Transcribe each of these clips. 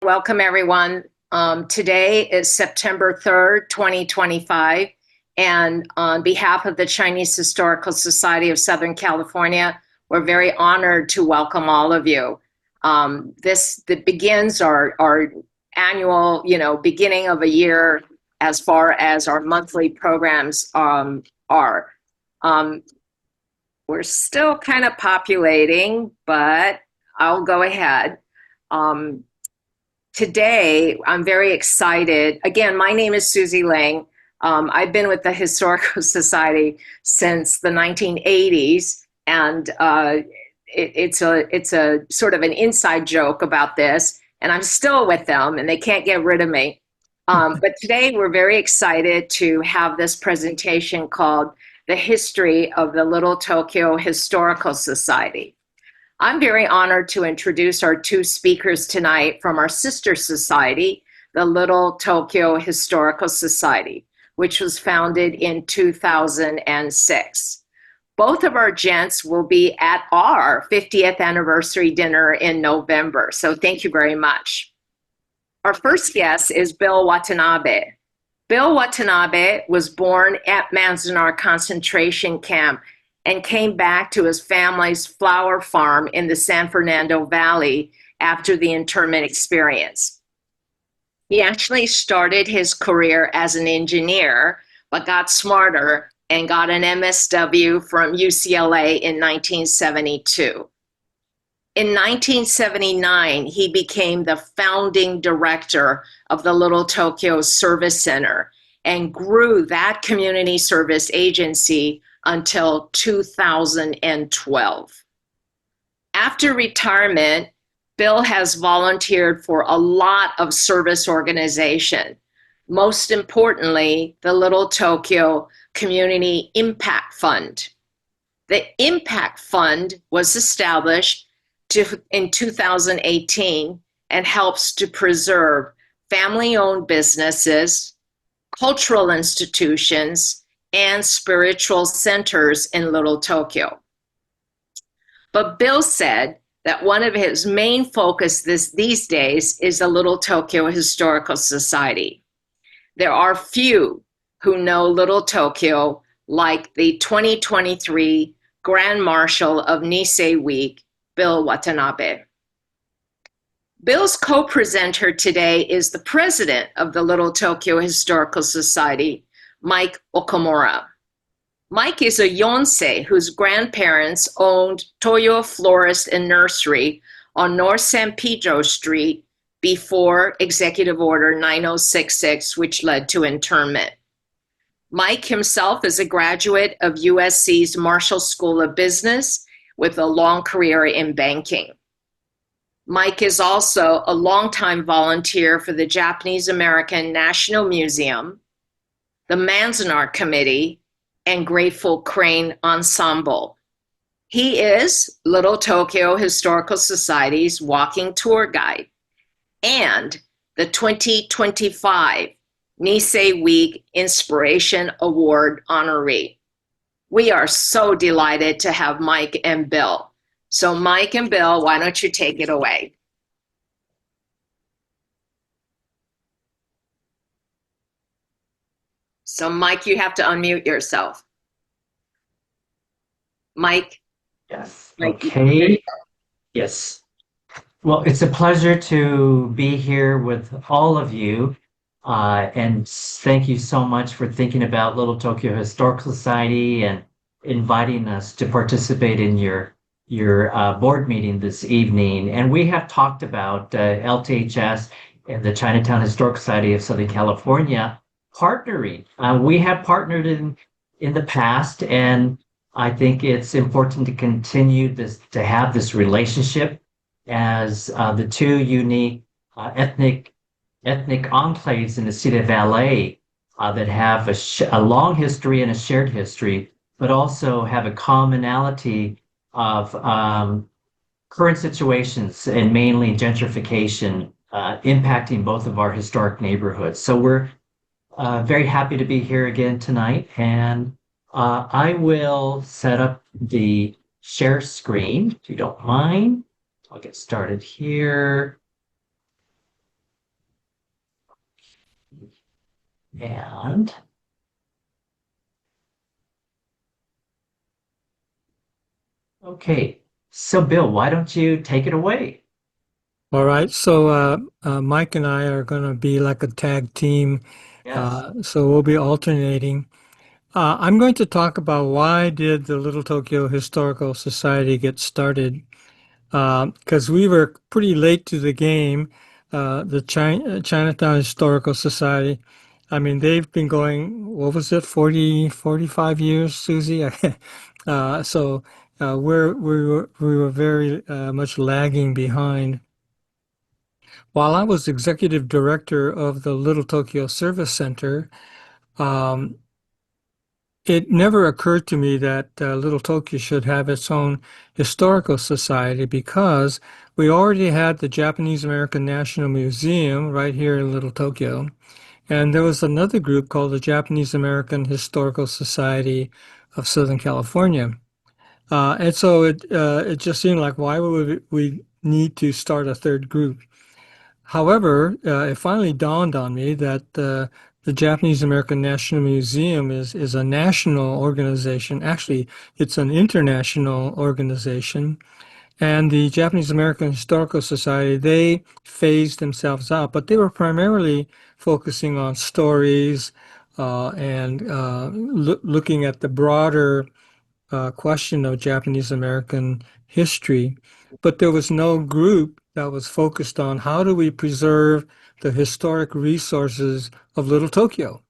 Welcome, everyone. Today is September 3rd, 2025. And on behalf of the Chinese Historical Society of Southern California, we're very honored to welcome all of you. This that begins our annual, beginning of a year as far as our monthly programs are. Um, we're still kind of populating, but I'll go ahead. Um, Today, I'm very excited. Again, my name is Susie Lang. I've been with the Historical Society since the 1980s, and it's a sort of an inside joke about this. And I'm still with them, and they can't get rid of me. But today, we're very excited to have this presentation called "The History of the Little Tokyo Historical Society." I'm very honored to introduce our two speakers tonight from our sister society, the Little Tokyo Historical Society, which was founded in 2006. Both of our gents will be at our 50th anniversary dinner in November, so thank you very much. Our first guest is Bill Watanabe. Bill Watanabe was born at Manzanar concentration camp and came back to his family's flower farm in the San Fernando Valley after the internment experience. He actually started his career as an engineer, but got smarter and got an MSW from UCLA in 1972. In 1979, he became the founding director of the Little Tokyo Service Center and grew that community service agency until 2012. After retirement, Bill has volunteered for a lot of service organization, most importantly, the Little Tokyo Community Impact Fund. The Impact Fund was established in 2018 and helps to preserve family-owned businesses, cultural institutions, and spiritual centers in Little Tokyo. But Bill said that one of his main focus these days is the Little Tokyo Historical Society. There are few who know Little Tokyo like the 2023 Grand Marshal of Nisei Week, Bill Watanabe. Bill's co-presenter today is the president of the Little Tokyo Historical Society, Mike Okamura. Mike is a Yonsei whose grandparents owned Toyo Florist and Nursery on North San Pedro Street before Executive Order 9066, which led to internment. Mike himself is a graduate of USC's Marshall School of Business with a long career in banking. Mike is also a longtime volunteer for the Japanese American National Museum, the Manzanar Committee, and Grateful Crane Ensemble. He is Little Tokyo Historical Society's walking tour guide and the 2025 Nisei Week Inspiration Award honoree. We are so delighted to have Mike and Bill. So Mike and Bill, why don't you take it away? So Mike, you have to unmute yourself. Mike? Yes. Mike. Okay. Yes. Well, it's a pleasure to be here with all of you. And thank you so much for thinking about Little Tokyo Historical Society and inviting us to participate in your board meeting this evening. And we have talked about LTHS and the Chinatown Historical Society of Southern California partnering. We have partnered in the past, and I think it's important to continue to have this relationship as the two unique ethnic enclaves in the city of LA that have a long history and a shared history, but also have a commonality of current situations and mainly gentrification impacting both of our historic neighborhoods. So we're very happy to be here again tonight, and I will set up the share screen if you don't mind. I'll get started here. And okay, so Bill, why don't you take it away? All right, so Mike and I are going to be like a tag team, Yes. so we'll be alternating. I'm going to talk about why did the Little Tokyo Historical Society get started? Because we were pretty late to the game. The Chinatown Historical Society, I mean, they've been going, what was it, 40, 45 years, Susie? So we were very much lagging behind. While I was executive director of the Little Tokyo Service Center, um, it never occurred to me that Little Tokyo should have its own historical society because we already had the Japanese American National Museum right here in Little Tokyo. And there was another group called the Japanese American Historical Society of Southern California. And so it just seemed like why would we need to start a third group? However, it finally dawned on me that the Japanese American National Museum is a national organization. Actually, it's an international organization. And the Japanese American Historical Society, they phased themselves out, but they were primarily focusing on stories and looking at the broader question of Japanese American history, but there was no group that was focused on how do we preserve the historic resources of Little Tokyo,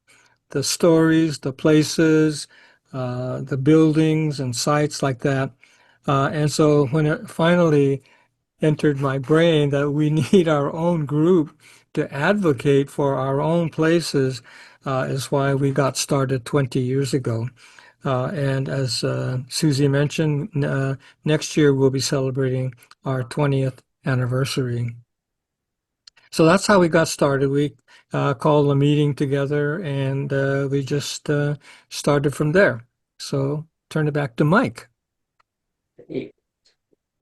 the stories, the places, the buildings and sites like that. And so when it finally entered my brain that we need our own group to advocate for our own places, is why we got started 20 years ago. And as Susie mentioned, next year we'll be celebrating our 20th anniversary. So that's how we got started. We called a meeting together and we just started from there. So turn it back to Mike.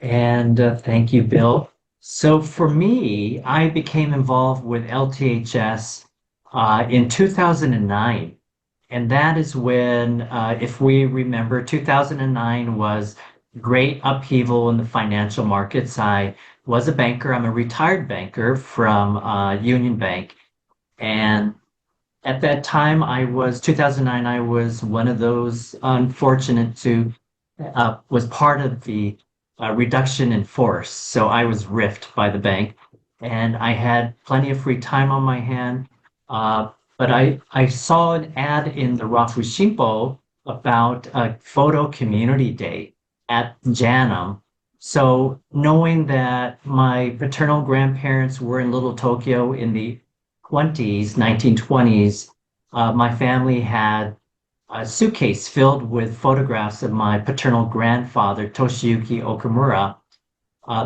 And thank you, Bill. So for me, I became involved with LTHS in 2009. And that is when, if we remember, 2009 was great upheaval in the financial markets. I was a banker. I'm a retired banker from Union Bank. And at that time, 2009, I was one of those unfortunate to, was part of the reduction in force. So I was riffed by the bank and I had plenty of free time on my hand. But I saw an ad in the Rafu Shimpo about a photo community day at Janum. So knowing that my paternal grandparents were in Little Tokyo in the 1920s, my family had a suitcase filled with photographs of my paternal grandfather, Toshiyuki Okamura,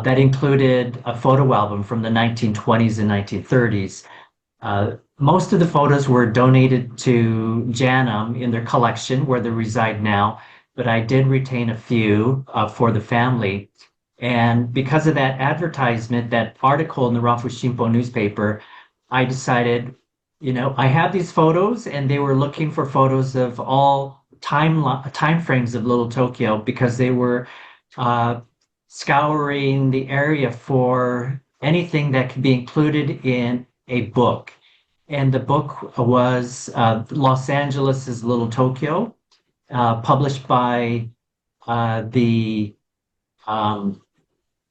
that included a photo album from the 1920s and 1930s. Most of the photos were donated to Janum in their collection where they reside now, but I did retain a few for the family. And because of that advertisement, that article in the Rafu Shimpo newspaper, I decided, I have these photos, and they were looking for photos of all time frames of Little Tokyo because they were uh, scouring the area for anything that could be included in a book. And the book was Los Angeles' Little Tokyo, published by the um,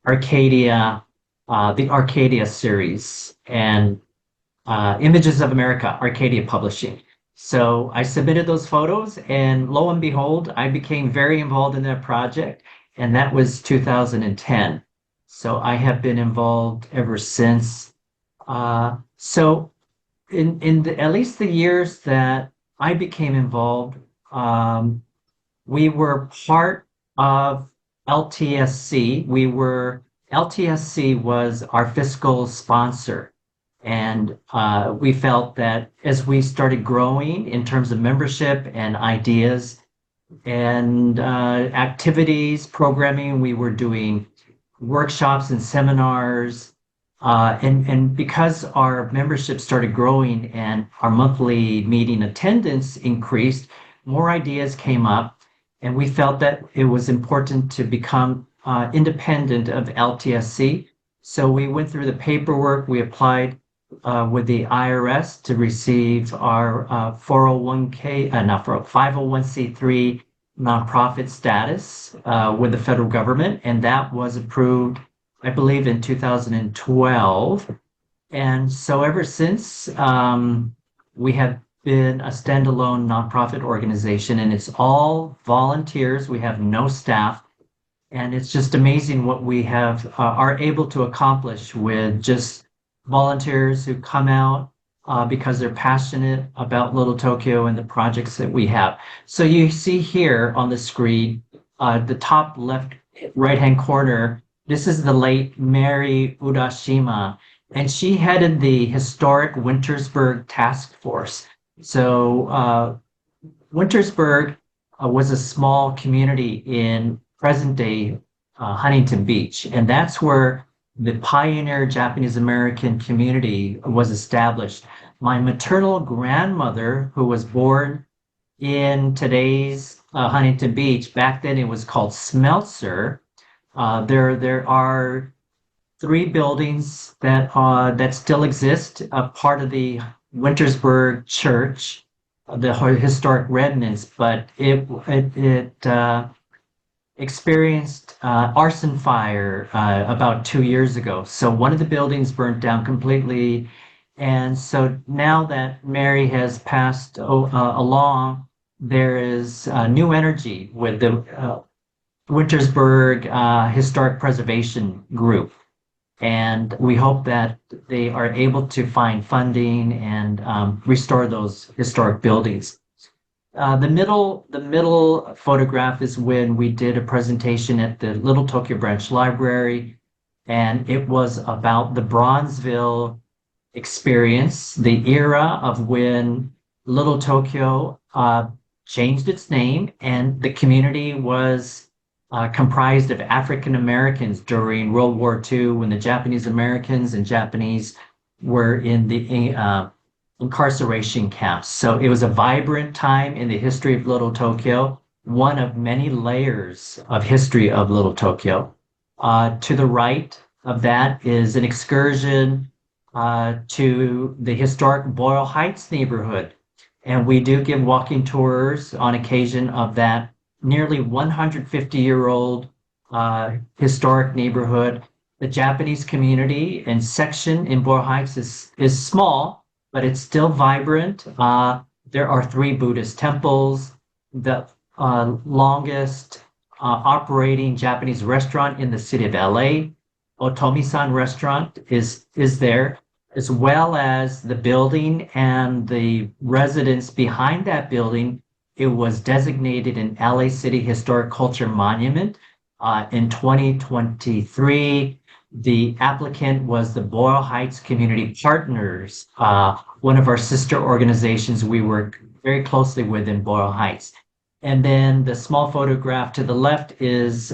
Arcadia, the Arcadia series, and Images of America, Arcadia Publishing. So I submitted those photos, and lo and behold, I became very involved in that project, and that was 2010. So I have been involved ever since. So at least the years that I became involved, um, we were part of LTSC. LTSC was our fiscal sponsor. And we felt that as we started growing in terms of membership and ideas and activities, programming, we were doing workshops and seminars, And because our membership started growing and our monthly meeting attendance increased, more ideas came up, and we felt that it was important to become independent of LTSC. So we went through the paperwork. We applied with the IRS to receive our 401k, not for 501c3 nonprofit status with the federal government, and that was approved, I believe, in 2012. And so ever since, we have been a standalone nonprofit organization, and it's all volunteers. We have no staff, and it's just amazing what we have are able to accomplish with just volunteers who come out because they're passionate about Little Tokyo and the projects that we have. So you see here on the screen, the top left right-hand corner, this is the late Mary Udashima, and she headed the historic Wintersburg Task Force. So Wintersburg was a small community in present-day Huntington Beach, and that's where the pioneer Japanese American community was established. My maternal grandmother, who was born in today's Huntington Beach, back then it was called Smeltzer. There are three buildings that still exist, part of the Wintersburg Church, the historic remnants, but it experienced arson fire about 2 years ago. So one of the buildings burnt down completely. And so now that Mary has passed along, there is new energy with the Wintersburg Historic Preservation Group. And we hope that they are able to find funding and restore those historic buildings. The middle photograph is when we did a presentation at the Little Tokyo Branch Library, and it was about the Bronzeville experience, the era of when Little Tokyo changed its name, and the community was comprised of African Americans during World War II, when the Japanese Americans and Japanese were in the incarceration camps. So it was a vibrant time in the history of Little Tokyo, one of many layers of history of Little Tokyo. To the right of that is an excursion to the historic Boyle Heights neighborhood. And we do give walking tours on occasion of that nearly 150-year-old historic neighborhood. The Japanese community and section in Boyle Heights is small, but it's still vibrant. There are 3 Buddhist temples. The longest operating Japanese restaurant in the city of LA, Otomi-san restaurant, is there, as well as the building and the residence behind that building. It was designated an LA City Historic Culture Monument in 2023. The applicant was the Boyle Heights Community Partners, one of our sister organizations we work very closely with in Boyle Heights. And then the small photograph to the left is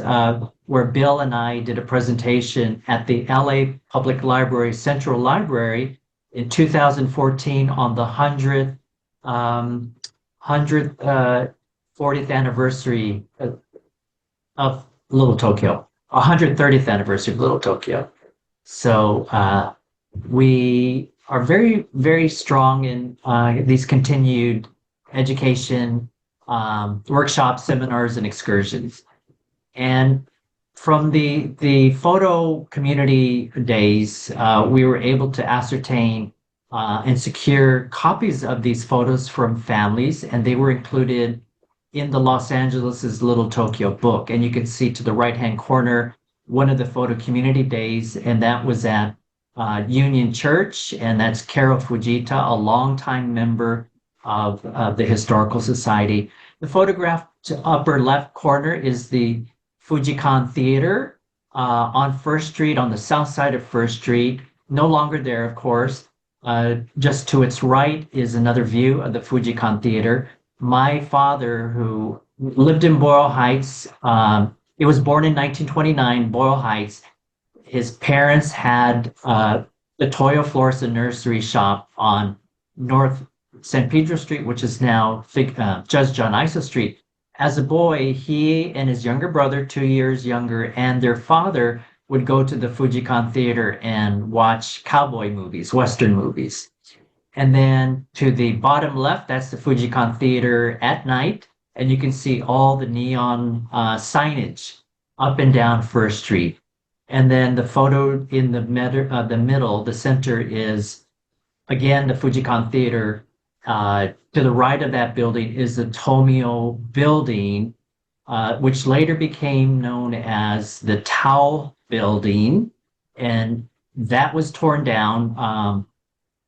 where Bill and I did a presentation at the LA Public Library Central Library in 2014 on the 40th anniversary of Little Tokyo, 130th anniversary of Little Tokyo. So we are very, very strong in these continued education, workshops, seminars, and excursions. And from the photo community days, we were able to ascertain and secure copies of these photos from families, and they were included in the Los Angeles' Little Tokyo book. And you can see to the right-hand corner, one of the photo community days, and that was at Union Church, and that's Carol Fujita, a longtime member of the Historical Society. The photograph to upper left corner is the Fujikan Theater on First Street, on the south side of First Street. No longer there, of course. Just to its right is another view of the Fujikan Theater. My father, who lived in Boyle Heights, he was born in 1929, Boyle Heights. his parents had the Toyo Florist Nursery shop on North San Pedro Street, which is now Judge John Iso Street. As a boy, he and his younger brother, 2 years younger, and their father would go to the Fujikan Theater and watch cowboy movies, Western movies. And then to the bottom left, that's the Fujikan Theater at night. And you can see all the neon signage up and down First Street. And then the photo in the middle, the center is, again, the Fujikan Theater. To the right of that building is the Tomio building, which later became known as the Tao building. And that was torn down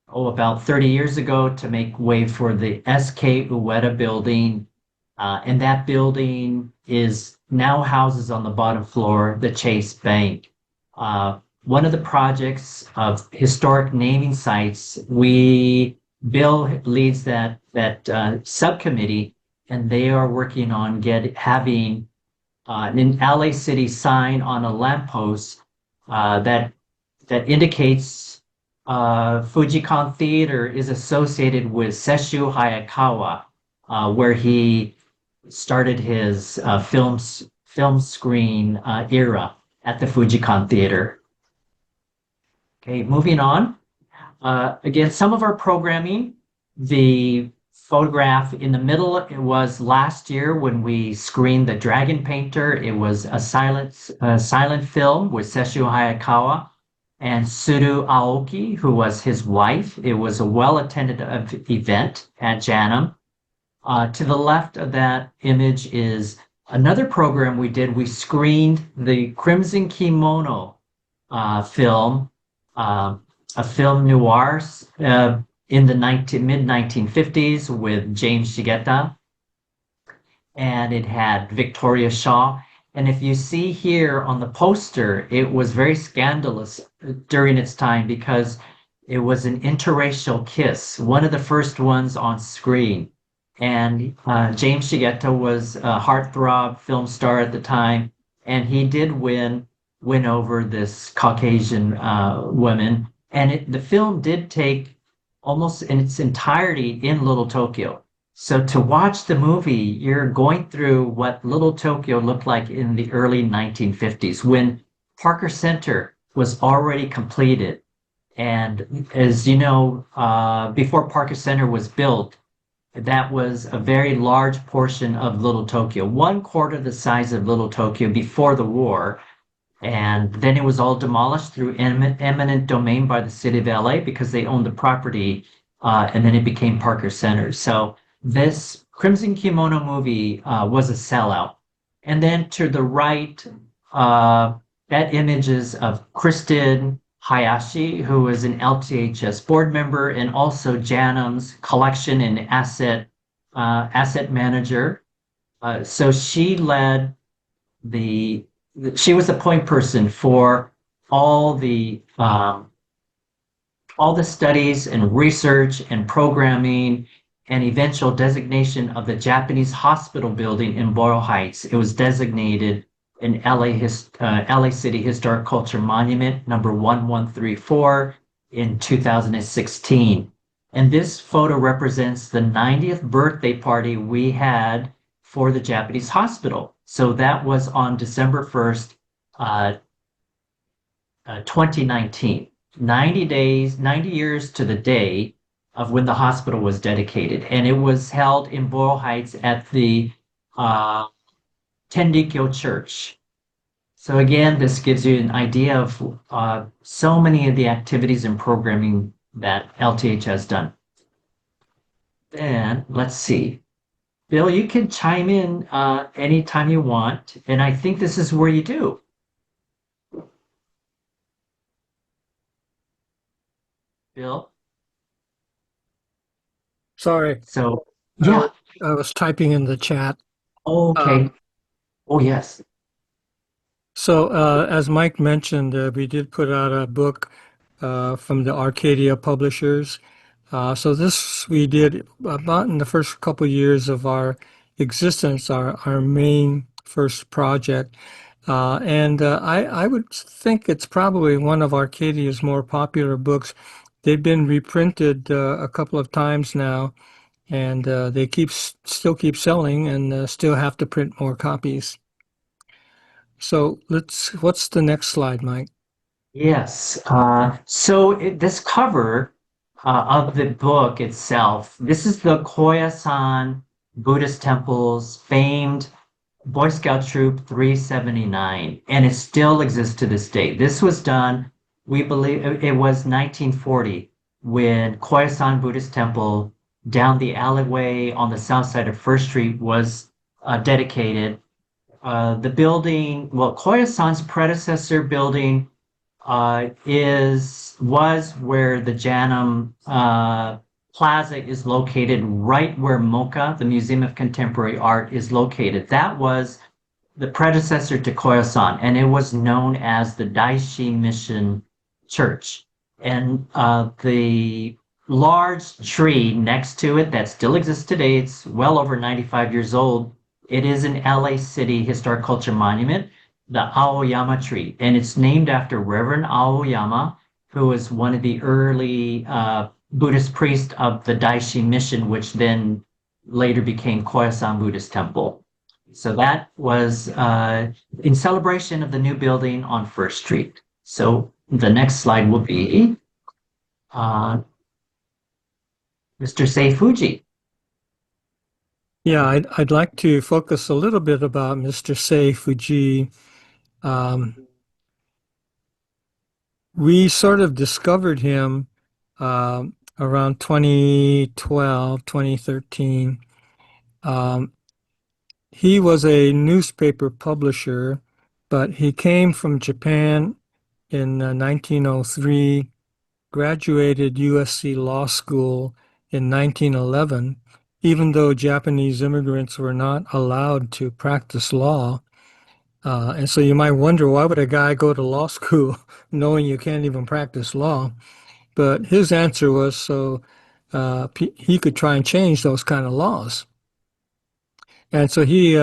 about 30 years ago to make way for the SK Ueda building. And that building is now houses on the bottom floor the Chase Bank. One of the projects of historic naming sites, Bill leads that subcommittee, and they are working on having an LA City sign on a lamppost that indicates Fujikan Theater is associated with Sesshu Hayakawa, where he started his film screen era at the Fujikan Theater. Okay, moving on. Again, some of our programming, the photograph in the middle, it was last year when we screened The Dragon Painter. It was a silent film with Sesshu Hayakawa and Suru Aoki, who was his wife. It was a well-attended event at Janum. To the left of that image is another program we did. We screened the Crimson Kimono film, a film noir in the mid-1950s with James Shigeta. And it had Victoria Shaw. And if you see here on the poster, it was very scandalous during its time because it was an interracial kiss, one of the first ones on screen. And James Shigeta was a heartthrob film star at the time, and he did win over this Caucasian woman. And the film did take almost in its entirety in Little Tokyo. So to watch the movie, you're going through what Little Tokyo looked like in the early 1950s when Parker Center was already completed. And as you know, before Parker Center was built, that was a very large portion of Little Tokyo, 1/4 the size of Little Tokyo before the war. And then it was all demolished through eminent domain by the city of LA because they owned the property, and then it became Parker Center. So this Crimson Kimono movie was a sellout. And then to the right, that image is of Kristen Hayashi, who is an LTHS board member and also Janum's collection and asset manager. So she led she was the point person for all the studies and research and programming and eventual designation of the Japanese hospital building in Boyle Heights. It was designated an LA City Historic Culture Monument number 1134 in 2016. And this photo represents the 90th birthday party we had for the Japanese hospital. So that was on December 1st, 2019. 90 years to the day of when the hospital was dedicated. And it was held in Boyle Heights at the Tendikyo Church. So again, this gives you an idea of so many of the activities and programming that LTH has done. And let's see. Bill, you can chime in anytime you want, and I think this is where you do. Bill? Sorry. So, yeah. I was typing in the chat. Okay. Oh, yes. So, as Mike mentioned, we did put out a book from the Arcadia publishers. So this we did about in the first couple years of our existence, our main first project. I would think it's probably one of Arcadia's more popular books. They've been reprinted a couple of times now, and they still keep selling and still have to print more copies. So what's the next slide, Mike? Yes. This cover of the book itself, this is the Koyasan Buddhist Temple's famed Boy Scout Troop 379, and it still exists to this day. This was done, we believe it was 1940 when Koyasan Buddhist Temple down the alleyway on the south side of First Street was dedicated. The building, well, Koyasan's predecessor building was where the Janum Plaza is located, right where MoCA, the Museum of Contemporary Art, is located. That was the predecessor to Koyasan, and it was known as the Daishi Mission Church. And the large tree next to it that still exists today, it's well over 95 years old. It is an LA City Historic Culture Monument, the Aoyama tree, and it's named after Reverend Aoyama, who was one of the early Buddhist priests of the Daishi Mission, which then later became Koyasan Buddhist Temple. So that was in celebration of the new building on First Street. So the next slide will be Mr. Seifuji. Yeah, I'd like to focus a little bit about Mr. Seifuji. We sort of discovered him around 2012, 2013. He was a newspaper publisher, but he came from Japan in 1903, graduated USC Law School in 1911, even though Japanese immigrants were not allowed to practice law. And so you might wonder, why would a guy go to law school knowing you can't even practice law? But his answer was so he could try and change those kind of laws. And so he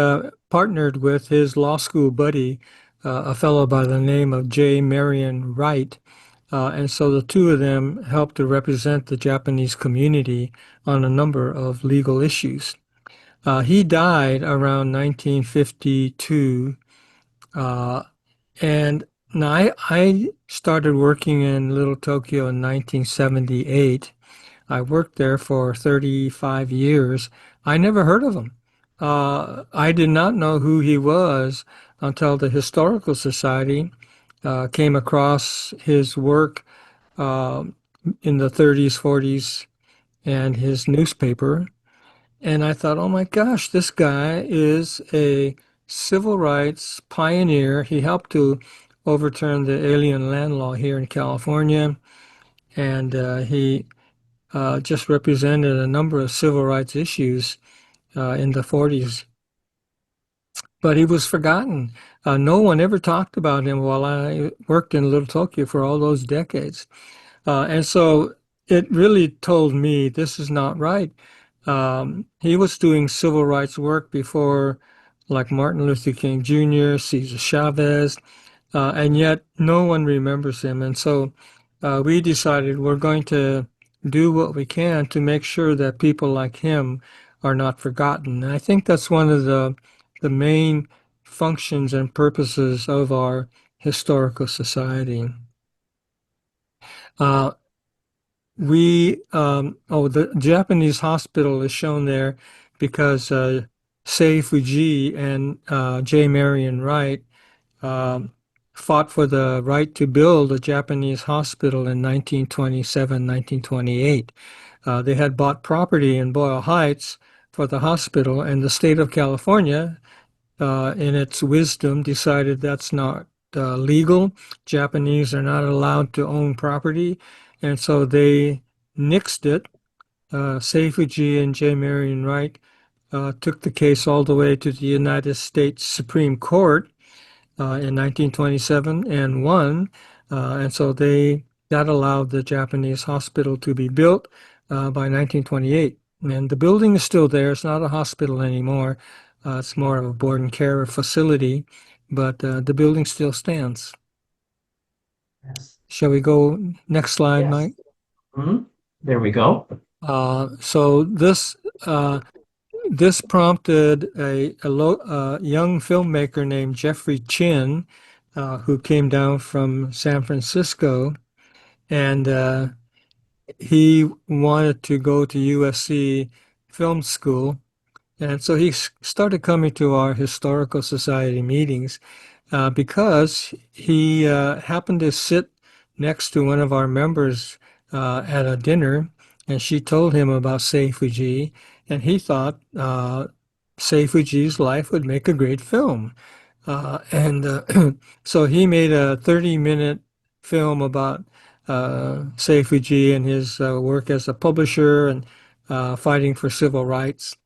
partnered with his law school buddy, a fellow by the name of J. Marion Wright. And so the two of them helped to represent the Japanese community on a number of legal issues. He died around 1952. And now I started working in Little Tokyo in 1978. I worked there for 35 years. I never heard of him. I did not know who he was until the Historical Society came across his work uh, in the 30s, 40s, and his newspaper. And I thought, oh my gosh, this guy is a civil rights pioneer. He helped to overturn the alien land law here in California, and he just represented a number of civil rights issues in the 40s. But he was forgotten. No one ever talked about him while I worked in Little Tokyo for all those decades. And so it really told me this is not right. He was doing civil rights work before, like Martin Luther King Jr., Cesar Chavez, and yet no one remembers him. And so we decided we're going to do what we can to make sure that people like him are not forgotten. And I think that's one of the main functions and purposes of our historical society. Uh, the Japanese hospital is shown there because Sei Fuji and J. Marion Wright um, fought for the right to build a Japanese hospital in 1927, 1928. They had bought property in Boyle Heights for the hospital, and the state of California, in its wisdom, decided that's not legal. Japanese are not allowed to own property, and so they nixed it. Seifuji and J. Marion Wright took the case all the way to the United States Supreme Court in 1927 and won. And so that allowed the Japanese hospital to be built by 1928. And the building is still there. It's not a hospital anymore. It's more of a board and care facility. but the building still stands. Yes. Shall we go next slide, Yes. Mike? Mhm. There we go. So this prompted a young filmmaker named Jeffrey Chin, who came down from San Francisco, and he wanted to go to USC Film School. And so he started coming to our historical society meetings because he happened to sit next to one of our members at a dinner, and she told him about Seifuji, and he thought Seifuji's life would make a great film. And so he made a 30-minute film about Seifuji and his work as a publisher and fighting for civil rights.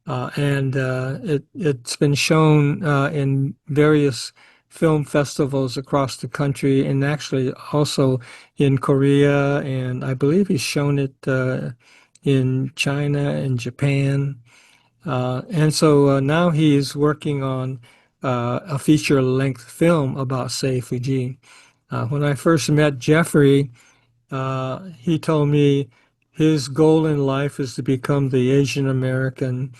It's been shown in various film festivals across the country, and actually also in Korea, and I believe he's shown it in China and Japan. And so now he's working on a feature-length film about Seifuji. When I first met Jeffrey, he told me his goal in life is to become the Asian American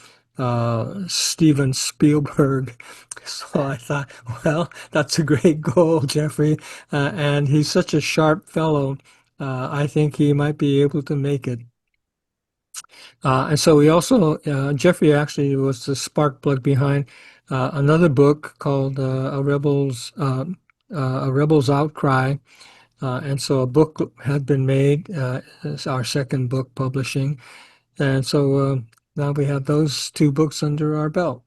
Steven Spielberg. So I thought, well, that's a great goal, Jeffrey. And he's such a sharp fellow. I think he might be able to make it. And so we also, Jeffrey actually was the spark plug behind another book called A Rebel's Outcry. And so a book had been made. It's our second book publishing. And so now we have those two books under our belt.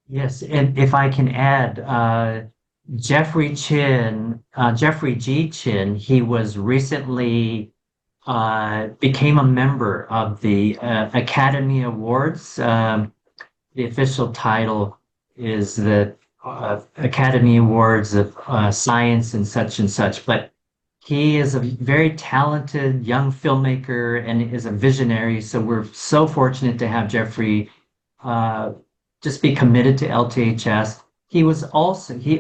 Yes, and if I can add, Jeffrey G. Chin, he was recently became a member of the Academy Awards. The official title is the Academy Awards of Science and such. But he is a very talented young filmmaker and is a visionary. So we're so fortunate to have Jeffrey uh, just be committed to LTHS. He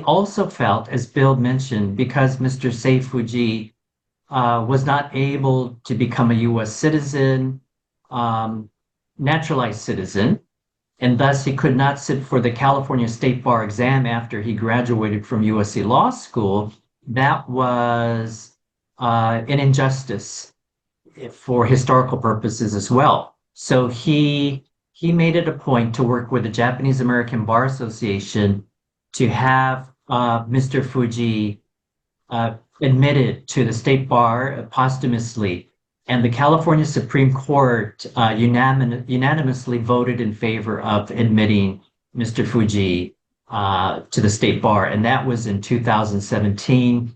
also felt, as Bill mentioned, because Mr. Seifuji was not able to become a U.S. citizen, um, naturalized citizen, and thus he could not sit for the California State Bar exam after he graduated from USC Law School. That was an injustice for historical purposes as well. So he made it a point to work with the Japanese American Bar Association to have Mr. Fuji admitted to the state bar posthumously, and the California Supreme Court unanimously voted in favor of admitting Mr. Fuji to the state bar, and that was in 2017,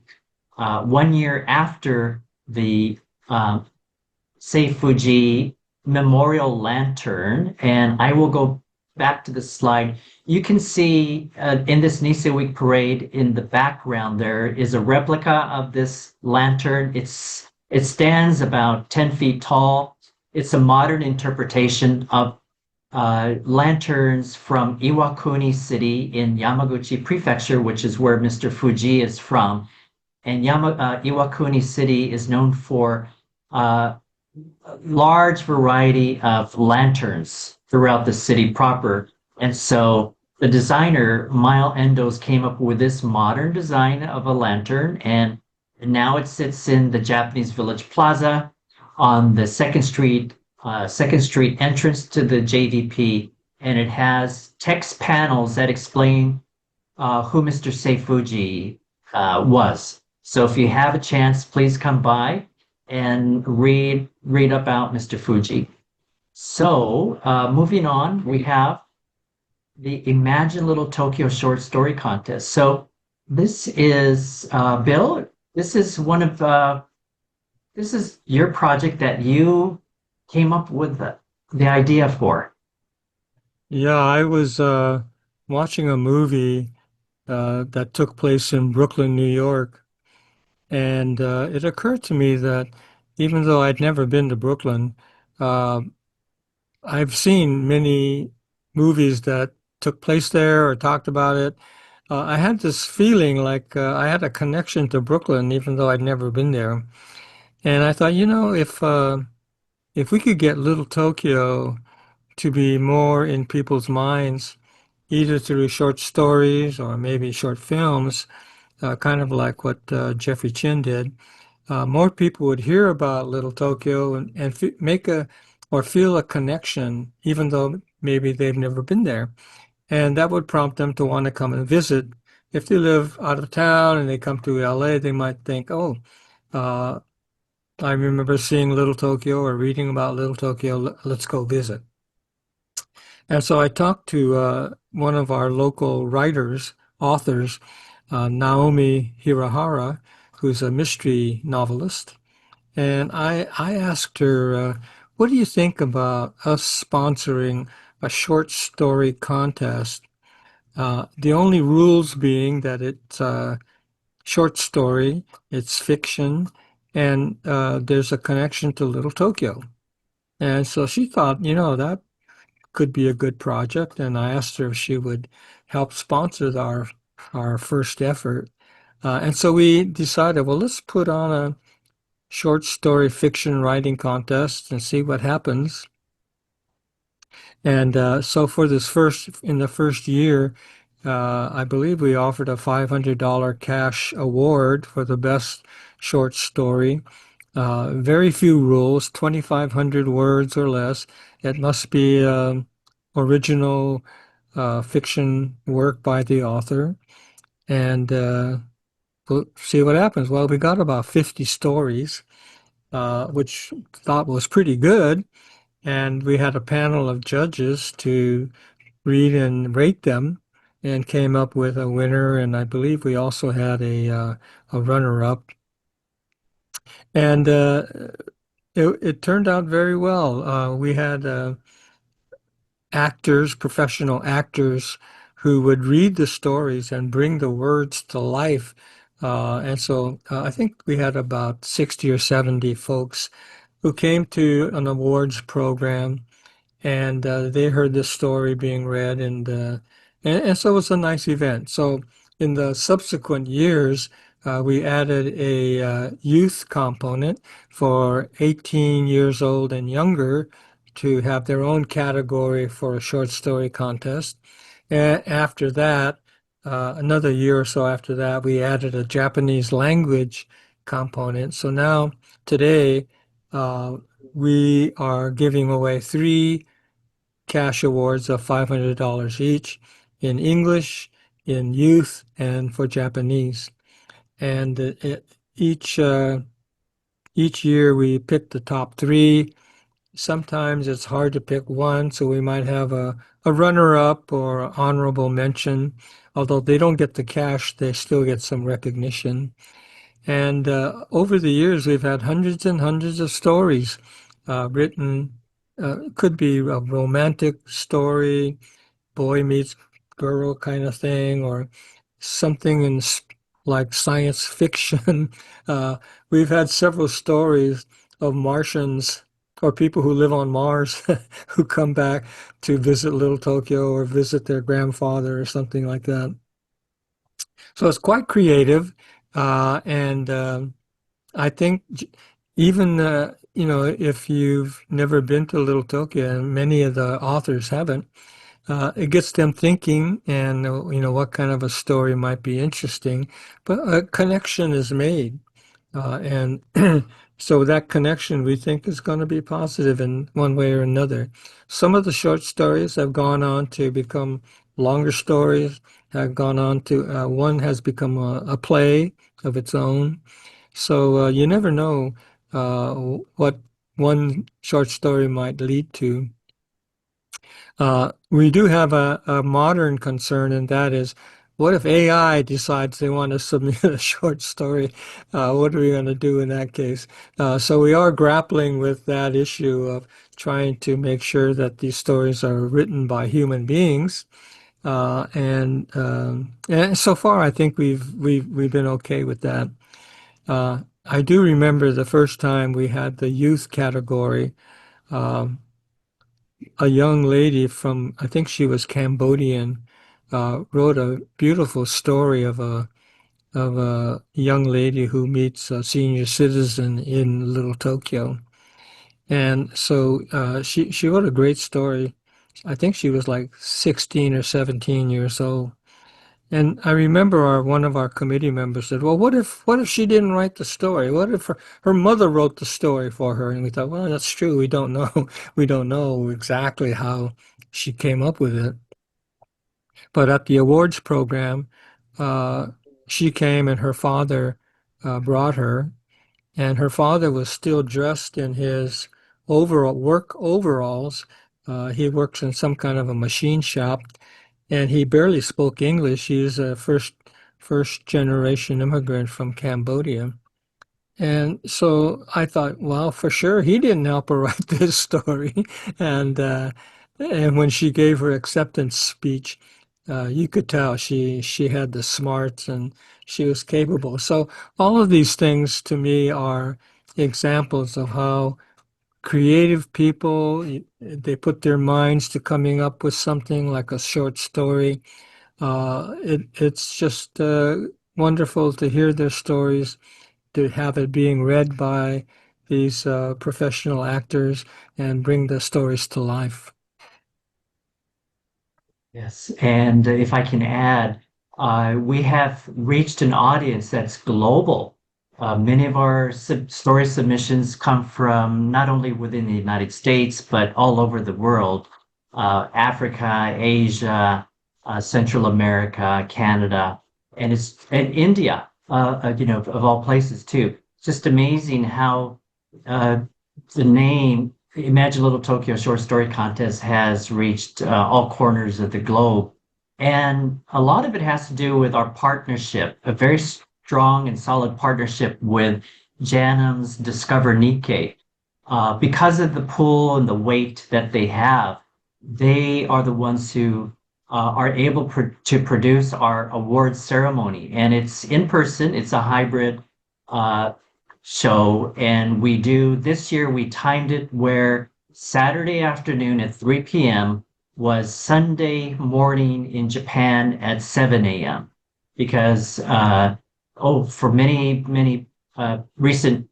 1 year after the Seifuji Memorial Lantern. And I will go back to the slide. You can see in this Nisei Week parade in the background there is a replica of this lantern. It stands about 10 feet tall. It's a modern interpretation of lanterns from Iwakuni City in Yamaguchi Prefecture, which is where Mr. Fuji is from. And Iwakuni City is known for a large variety of lanterns throughout the city proper. And so the designer, Mile Endos, came up with this modern design of a lantern, and now it sits in the Japanese Village Plaza on the Second Street entrance to the JVP, and it has text panels that explain who Mr. Seifuji was. So if you have a chance, please come by and read about Mr. Fuji. So moving on, we have the Imagine Little Tokyo Short Story Contest. So this is Bill. This is this is your project that you came up with the idea for. Yeah, I was watching a movie that took place in Brooklyn, New York, and it occurred to me that even though I'd never been to Brooklyn, uh, I've seen many movies that took place there or talked about it, I had this feeling like I had a connection to Brooklyn, even though I'd never been there. And I thought, if we could get Little Tokyo to be more in people's minds, either through short stories or maybe short films, kind of like what Jeffrey Chin did, more people would hear about Little Tokyo and make a or feel a connection, even though maybe they've never been there. And that would prompt them to want to come and visit. If they live out of town and they come to LA, they might think, oh, uh, I remember seeing Little Tokyo or reading about Little Tokyo. Let's go visit. And so I talked to one of our local writers, authors, Naomi Hirahara, who's a mystery novelist. And I asked her, what do you think about us sponsoring a short story contest? The only rules being that it's a short story, it's fiction, and there's a connection to Little Tokyo. And so she thought, that could be a good project. And I asked her if she would help sponsor our first effort. And so we decided, well, let's put on a short story fiction writing contest and see what happens. And so for in the first year, I believe we offered a $500 cash award for the best short story. Very few rules, 2,500 words or less. It must be original fiction work by the author. And we'll see what happens. Well, we got about 50 stories, which thought was pretty good. And we had a panel of judges to read and rate them and came up with a winner. And I believe we also had a runner-up. And it turned out very well. We had actors, professional actors, who would read the stories and bring the words to life. And so I think we had about 60 or 70 folks who came to an awards program, and they heard this story being read, and so it was a nice event. So in the subsequent years, we added a youth component for 18 years old and younger to have their own category for a short story contest. And after that, another year or so after that, we added a Japanese language component. So now, today, uh, we are giving away three cash awards of $500 each in English, in youth, and for Japanese. And each year we pick the top three. Sometimes it's hard to pick one, so we might have a runner-up or honorable mention. Although they don't get the cash, they still get some recognition. And over the years, we've had hundreds and hundreds of stories written. Could be a romantic story, boy meets girl kind of thing, or something like science fiction. We've had several stories of Martians or people who live on Mars who come back to visit Little Tokyo or visit their grandfather or something like that. So it's quite creative, and I think even if you've never been to Little Tokyo, and many of the authors haven't, it gets them thinking, and what kind of a story might be interesting. But a connection is made, and so that connection we think is going to be positive in one way or another. Some of the short stories have gone on to become longer stories. Have gone on to one has become a play of its own. So you never know what one short story might lead to. We do have a modern concern, and that is, what if AI decides they want to submit a short story? What are we going to do in that case? So we are grappling with that issue of trying to make sure that these stories are written by human beings. And so far, I think we've been okay with that. I do remember the first time we had the youth category. Um, a young lady from, I think she was Cambodian, wrote a beautiful story of a young lady who meets a senior citizen in Little Tokyo. And so she wrote a great story. I think she was like 16 or 17 years old. And I remember one of our committee members said, "Well, what if she didn't write the story? What if her mother wrote the story for her?" And we thought, well, that's true. We don't know. We don't know exactly how she came up with it. But at the awards program, uh, she came and her father brought her, and her father was still dressed in his work overalls. He works in some kind of a machine shop, and he barely spoke English. He's a first generation immigrant from Cambodia. And so I thought, well, for sure, he didn't help her write this story. And uh, and when she gave her acceptance speech, you could tell she had the smarts and she was capable. So all of these things to me are examples of how creative people they put their minds to coming up with something like a short story. It's just wonderful to hear their stories, to have it being read by these professional actors and bring the stories to life. Yes, and if I can add, we have reached an audience that's global. Many of our story submissions come from not only within the United States, but all over the world, Africa, Asia, Central America, Canada, and India, of all places too. It's just amazing how uh, the name Imagine Little Tokyo Short Story Contest has reached all corners of the globe. And a lot of it has to do with our partnership, a very strong and solid partnership with Janum's Discover Nikkei. Because of the pull and the weight that they have, they are the ones who are able to produce our award ceremony. And it's in person, it's a hybrid uh, show. And this year, we timed it where Saturday afternoon at 3 p.m. was Sunday morning in Japan at 7 a.m. Because, for many recent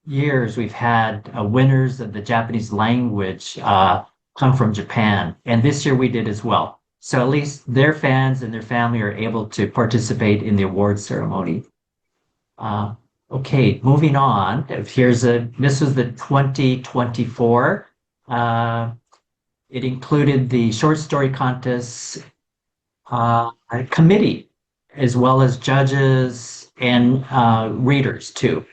years, we've had winners of the Japanese language come from Japan. And this year we did as well. So at least their fans and their family are able to participate in the award ceremony. Uh, okay, moving on. This was the 2024. It included the short story contest committee, as well as judges and readers too.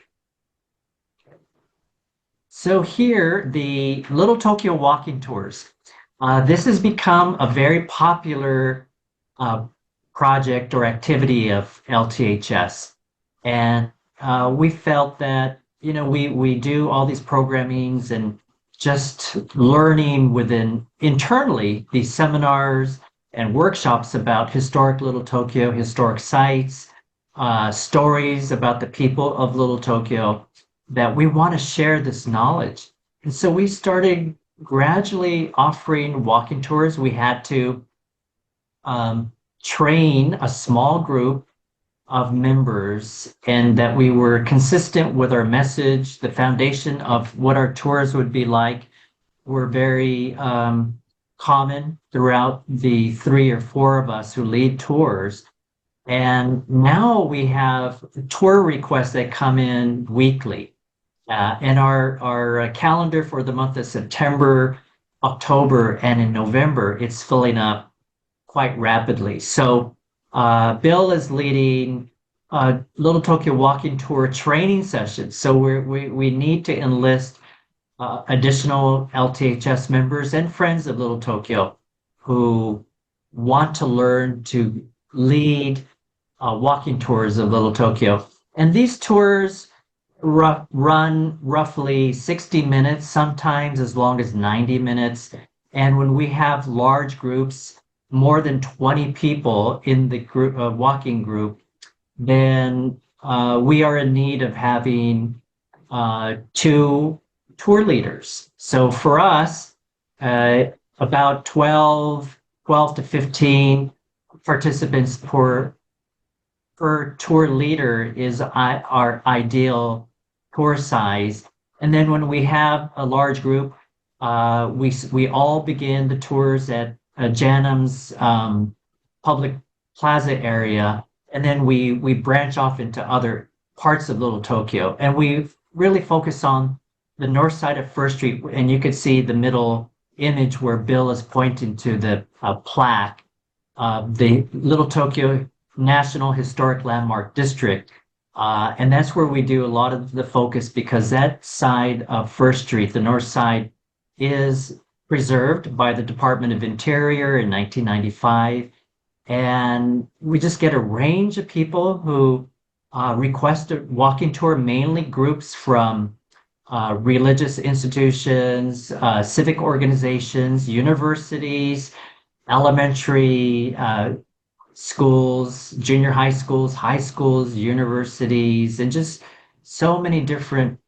So here, the Little Tokyo walking tours. This has become a very popular uh, project or activity of LTHS. And we felt that, we do all these programmings and just learning internally these seminars and workshops about historic Little Tokyo, historic sites, stories about the people of Little Tokyo, that we want to share this knowledge. And so we started gradually offering walking tours. We had to train a small group of members, and that we were consistent with our message. The foundation of what our tours would be like were very common throughout the 3 or 4 of us who lead tours. And now we have tour requests that come in weekly. And our calendar for the month of September, October, and in November, it's filling up quite rapidly. So Bill is leading Little Tokyo Walking Tour training sessions. So we need to enlist additional LTHS members and friends of Little Tokyo who want to learn to lead walking tours of Little Tokyo. And these tours run roughly 60 minutes, sometimes as long as 90 minutes. And when we have large groups, more than 20 people in the group walking group, then we are in need of having 2 tour leaders. So for us, about 12 to 15 participants per tour leader is our ideal tour size. And then when we have a large group, we all begin the tours at Janum's public plaza area, and then we branch off into other parts of Little Tokyo. And we really focus on the north side of First Street, and you could see the middle image where Bill is pointing to the plaque, the Little Tokyo National Historic Landmark District. And that's where we do a lot of the focus because that side of First Street, the north side, is preserved by the Department of Interior in 1995. And we just get a range of people who request a walking tour, mainly groups from religious institutions, civic organizations, universities, elementary schools, junior high schools, universities, and just so many different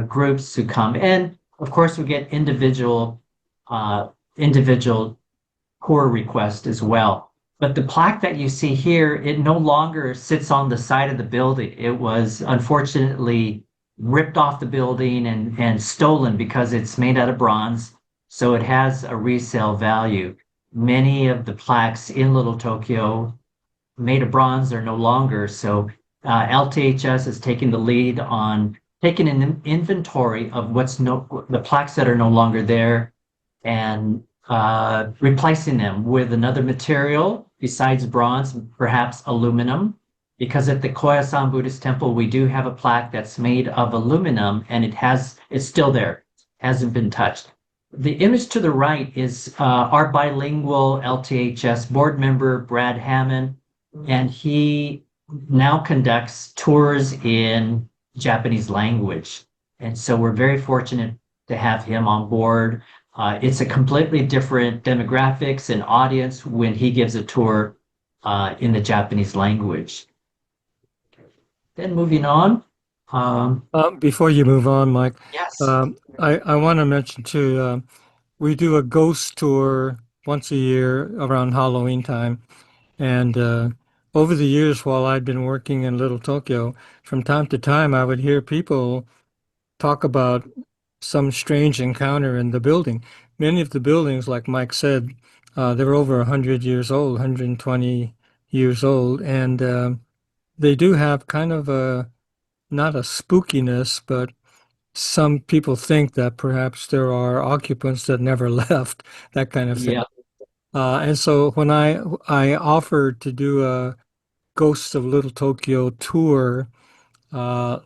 groups who come. And of course, we get individual tour requests as well. But the plaque that you see here, it no longer sits on the side of the building. It was unfortunately ripped off the building and stolen because it's made out of bronze. So it has a resale value. Many of the plaques in Little Tokyo made of bronze are no longer. So LTHS is taking the lead on taking an inventory of the plaques that are no longer there and replacing them with another material besides bronze, perhaps aluminum. Because at the Koyasan Buddhist Temple, we do have a plaque that's made of aluminum, and it's still there, hasn't been touched. The image to the right is our bilingual LTHS board member, Brad Hammond, and he now conducts tours in Japanese language. And so we're very fortunate to have him on board. It's a completely different demographics and audience when he gives a tour in the Japanese language. Then moving on. Before you move on, Mike, Yes. I want to mention too, we do a ghost tour once a year around Halloween time. And over the years, while I'd been working in Little Tokyo, from time to time, I would hear people talk about some strange encounter in the building. Many of the buildings, like Mike said, they're over 100 years old, 120 years old, and they do have kind of not a spookiness, but some people think that perhaps there are occupants that never left, that kind of thing. Yeah. And so when I offered to do a Ghosts of Little Tokyo tour, uh,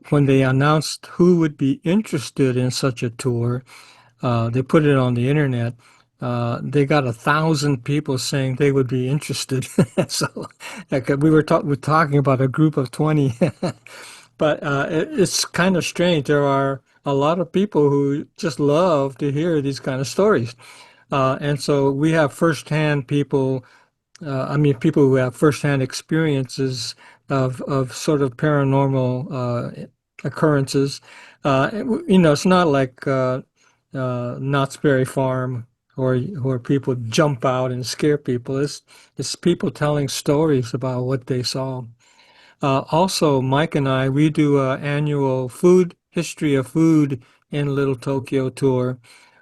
when they announced who would be interested in such a tour, they put it on the internet. They got 1,000 people saying they would be interested. So like, we're talking about a group of 20. But it's kind of strange. There are a lot of people who just love to hear these kind of stories. And so we have firsthand people, people who have firsthand experiences of sort of paranormal occurrences. It's not like Knott's Berry Farm where people jump out and scare people. It's people telling stories about what they saw. Also, Mike and we do an annual food history of food in Little Tokyo tour.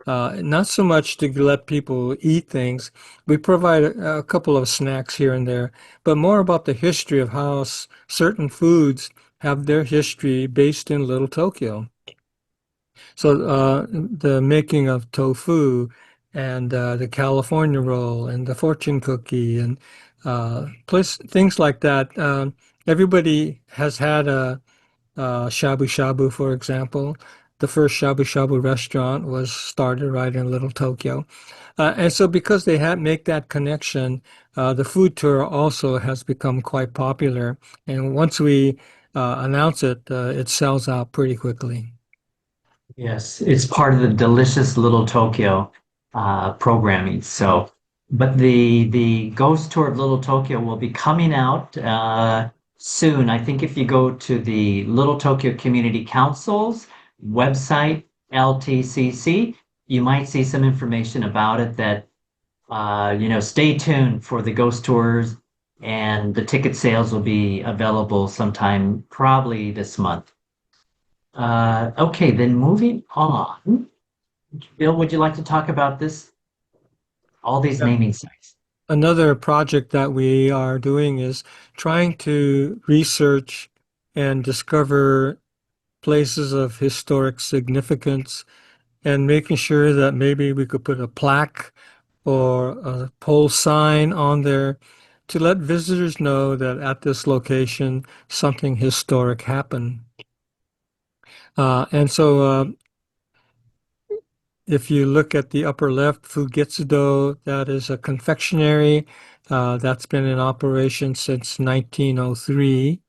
Not so much to let people eat things. We provide a couple of snacks here and there, but more about the history of how certain foods have their history based in Little Tokyo. So the making of tofu and the California roll and the fortune cookie and things like that. Everybody has had a shabu shabu, for example. The first shabu shabu restaurant was started right in Little Tokyo. And so because they make that connection, the food tour also has become quite popular. And once we announce it, it sells out pretty quickly. Yes, it's part of the Delicious Little Tokyo programming. So, but the Ghost Tour of Little Tokyo will be coming out soon. I think if you go to the Little Tokyo Community Council's website, LTCC, you might see some information about it that stay tuned for the ghost tours, and the ticket sales will be available sometime probably this month. Okay, then moving on. Bill, would you like to talk about this? All these Yeah. naming sites. Another project that we are doing is trying to research and discover places of historic significance and making sure that maybe we could put a plaque or a pole sign on there to let visitors know that at this location something historic happened. And so if you look at the upper left, Fugitsudo, that is a confectionery that's been in operation since 1903.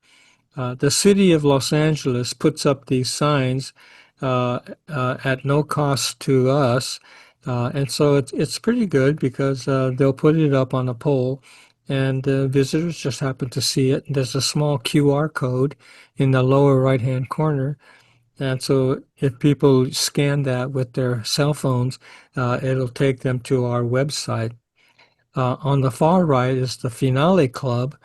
The city of Los Angeles puts up these signs at no cost to us. And so it's pretty good because they'll put it up on a pole and visitors just happen to see it. There's a small QR code in the lower right-hand corner. And so if people scan that with their cell phones, it'll take them to our website. On the far right is the Finale Club.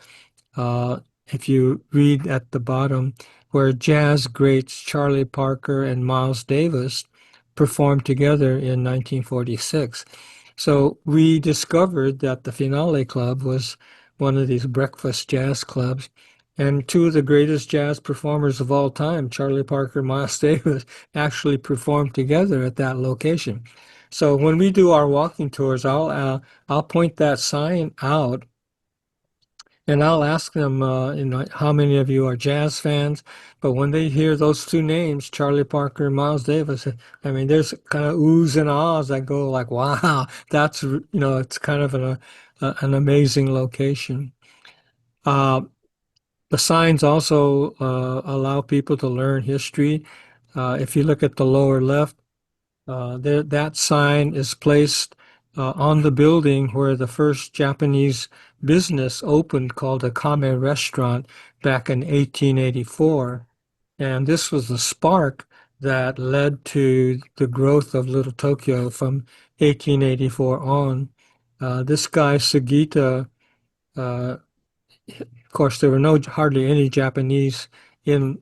Uh, if you read at the bottom, where jazz greats Charlie Parker and Miles Davis performed together in 1946. So we discovered that the Finale Club was one of these breakfast jazz clubs, and two of the greatest jazz performers of all time, Charlie Parker and Miles Davis, actually performed together at that location. So when we do our walking tours, I'll point that sign out and I'll ask them, how many of you are jazz fans? But when they hear those two names, Charlie Parker and Miles Davis, I mean, there's kind of oohs and ahs that go like, wow, it's kind of an amazing location. Uh, the signs also allow people to learn history. If you look at the lower left, that sign is placed on the building where the first Japanese business opened called a Kame Restaurant back in 1884. And this was the spark that led to the growth of Little Tokyo from 1884 on. This guy, Sugita, uh, of course, there were hardly any Japanese in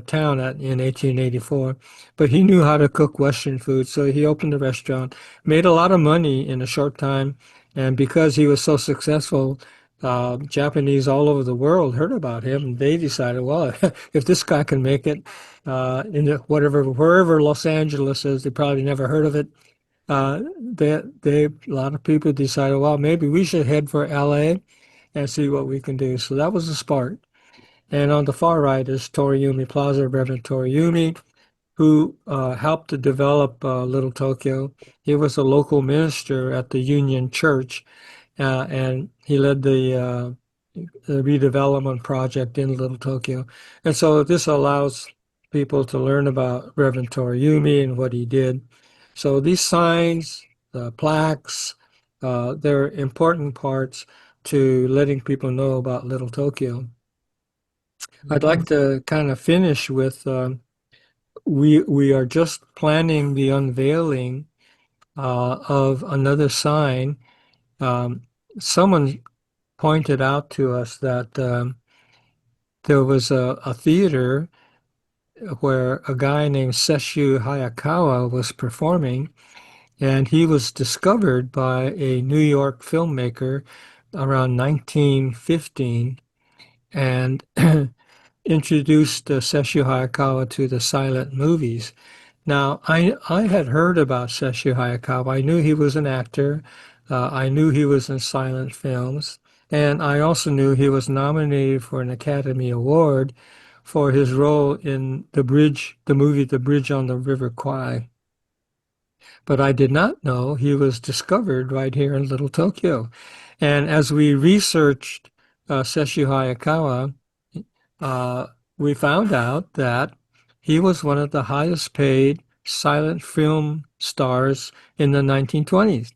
town in 1884, but he knew how to cook Western food, so he opened a restaurant, made a lot of money in a short time, and because he was so successful, Japanese all over the world heard about him, and they decided, well, if this guy can make it wherever Los Angeles is, they probably never heard of it. A lot of people decided, well, maybe we should head for LA and see what we can do. So that was the spark. And on the far right is Toriumi Plaza, Reverend Toriumi, who helped to develop Little Tokyo. He was a local minister at the Union Church, and he led the redevelopment project in Little Tokyo. And so this allows people to learn about Reverend Toriumi and what he did. So these signs, the plaques, they're important parts to letting people know about Little Tokyo. I'd like to kind of finish with we are just planning the unveiling of another sign. Someone pointed out to us that there was a theater where a guy named Sesshu Hayakawa was performing, and he was discovered by a New York filmmaker around 1915 and introduced Sesshu Hayakawa to the silent movies. Now, I had heard about Sesshu Hayakawa. I knew he was an actor. I knew he was in silent films. And I also knew he was nominated for an Academy Award for his role in the movie The Bridge on the River Kwai. But I did not know he was discovered right here in Little Tokyo. And as we researched Sesshu Hayakawa, we found out that he was one of the highest paid silent film stars in the 1920s.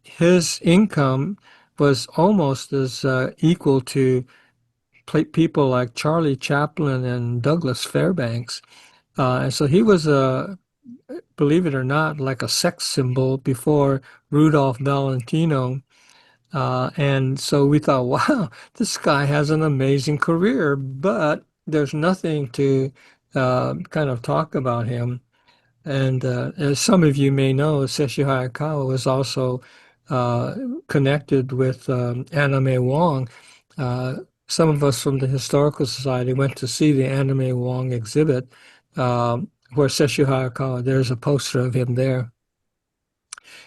His income was almost as equal to people like Charlie Chaplin and Douglas Fairbanks. And so he was believe it or not, like a sex symbol before Rudolph Valentino. And so we thought, wow, this guy has an amazing career, but there's nothing to kind of talk about him. And as some of you may know, Seshi Hayakawa was also uh, connected with Anime Wong. Uh, some of us from the Historical Society went to see the Anime Wong exhibit where Seshi Hayakawa, there's a poster of him there.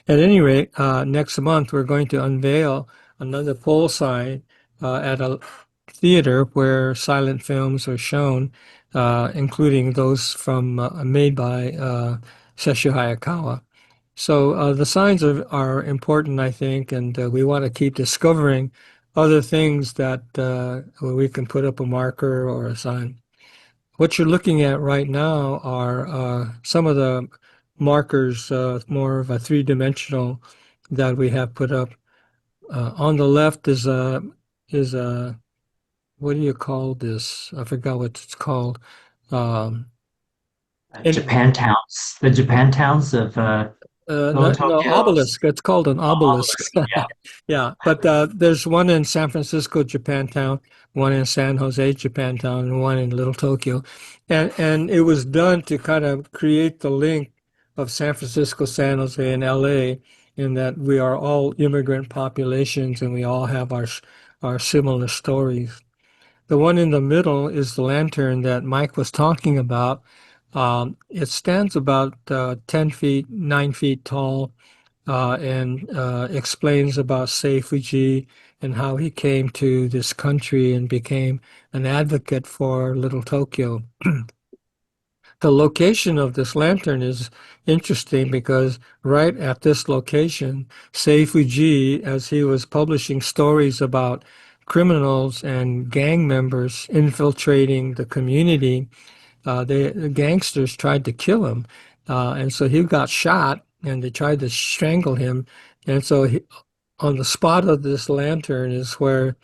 At any rate, next month we're going to unveil another pole sign at a theater where silent films are shown, including those from made by Sesshu Hayakawa. So the signs are important, I think, and we want to keep discovering other things that where we can put up a marker or a sign. What you're looking at right now are some of the markers, more of a three-dimensional that we have put up. On the left is a what do you call this? I forgot what it's called. Um, anyway, The Japan towns of Little no, Tokyo's obelisk. It's called an obelisk. obelisk. Yeah. Yeah, but there's one in San Francisco, Japantown, one in San Jose, Japantown, and one in Little Tokyo, and it was done to kind of create the link of San Francisco, San Jose, and L.A. in that we are all immigrant populations and we all have our similar stories. The one in the middle is the lantern that Mike was talking about. It stands about 10 feet, 9 feet tall, and explains about Seifuji and how he came to this country and became an advocate for Little Tokyo. The location of this lantern is interesting because right at this location, Seifuji, as he was publishing stories about criminals and gang members infiltrating the community, the gangsters tried to kill him. And so he got shot and they tried to strangle him. And so on the spot of this lantern is where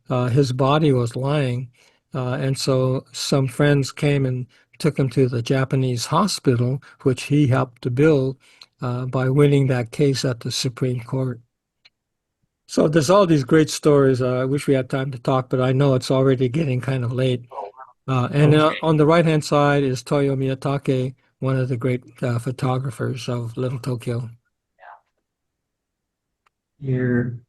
his body was lying. And so some friends came and took him to the Japanese hospital, which he helped to build by winning that case at the Supreme Court. So there's all these great stories. I wish we had time to talk, but I know it's already getting kind of late. And Okay. on the right-hand side is Toyo Miyatake, one of the great photographers of Little Tokyo. Here.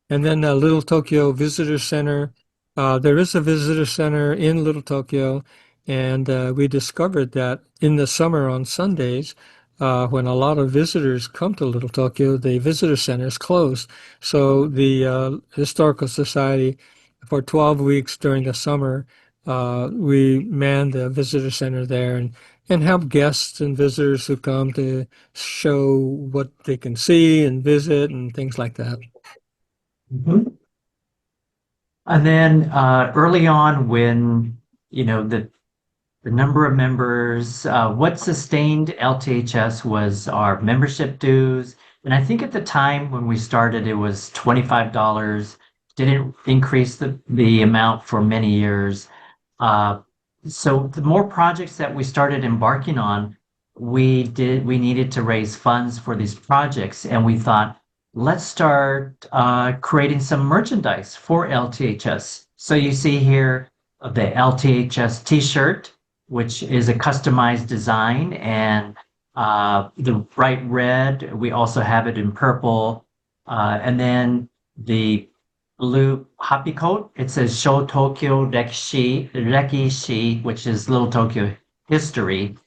And then Little Tokyo Visitor Center. There is a visitor center in Little Tokyo, and we discovered that in the summer on Sundays, when a lot of visitors come to Little Tokyo, the visitor center is closed. So the Historical Society, for 12 weeks during the summer, we man the visitor center there and help guests and visitors who come to show what they can see and visit and things like that. Mhm. And then early on, when the number of members, what sustained LTHS was our membership dues. And I think at the time when we started, it was $25. Didn't increase the amount for many years. Uh, so the more projects that we started embarking on, we needed to raise funds for these projects. And we thought, let's start creating some merchandise for LTHS. So you see here the LTHS t-shirt, which is a customized design, and the bright red, we also have it in purple. And then the blue happy coat, it says Show Tokyo Rekishi, which is Little Tokyo history.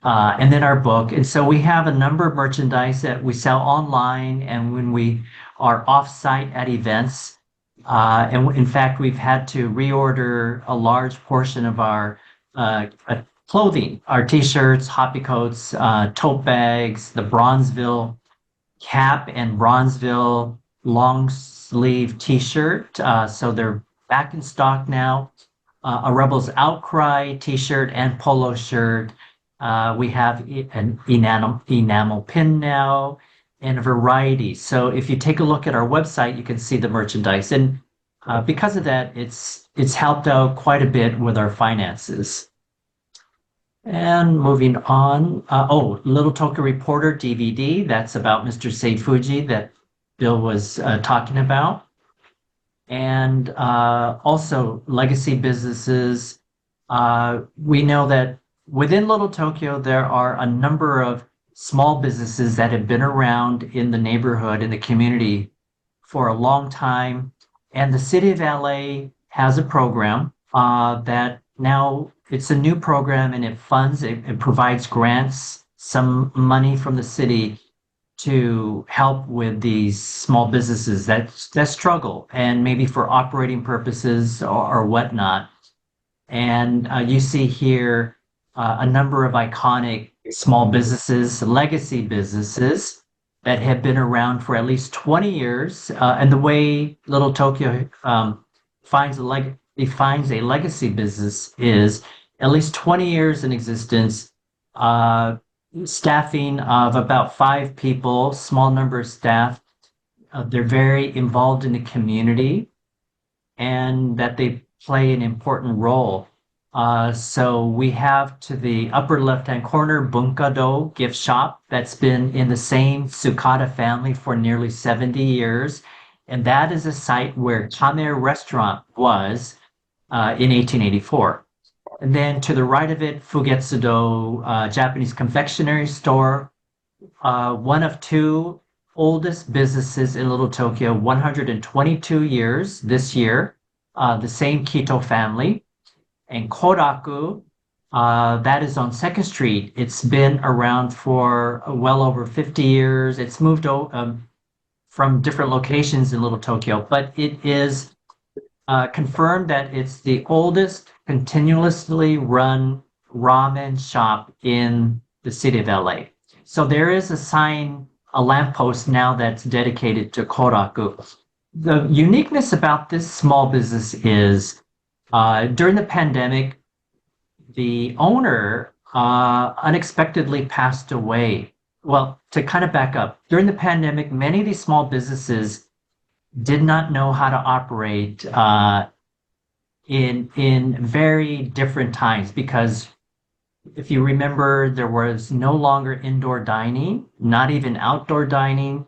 And then our book. And so we have a number of merchandise that we sell online and when we are off-site at events. And in fact, we've had to reorder a large portion of our clothing, our t-shirts, hoppy coats, tote bags, the Bronzeville cap and Bronzeville long sleeve t-shirt. So they're back in stock now. A Rebels Outcry t-shirt and polo shirt. We have an enamel pin now and a variety. So if you take a look at our website, you can see the merchandise. And because of that, it's helped out quite a bit with our finances. And moving on, Little Tokyo Reporter DVD. That's about Mr. Seifuji that Bill was talking about. And also legacy businesses. We know that within Little Tokyo, there are a number of small businesses that have been around in the neighborhood, in the community for a long time. And the city of LA has a program that now it's a new program and it provides grants, some money from the city to help with these small businesses that struggle and maybe for operating purposes or whatnot. And you see here a number of iconic small businesses, legacy businesses that have been around for at least 20 years. And the way Little Tokyo defines a legacy business is at least 20 years in existence, staffing of about 5 people, small number of staff. They're very involved in the community and that they play an important role. So we have to the upper left-hand corner, Bunkado gift shop that's been in the same Sukata family for nearly 70 years. And that is a site where Kame Restaurant was in 1884. And then to the right of it, Fugetsudo Japanese confectionery store, one of two oldest businesses in Little Tokyo, 122 years this year, the same Kito family. And Koraku, that is on Second Street. It's been around for well over 50 years. It's moved from different locations in Little Tokyo, but it is confirmed that it's the oldest continuously run ramen shop in the city of LA. So there is a sign, a lamppost now that's dedicated to Koraku. The uniqueness about this small business is during the pandemic, the owner unexpectedly passed away. Well, to kind of back up, during the pandemic, many of these small businesses did not know how to operate in very different times because if you remember, there was no longer indoor dining, not even outdoor dining.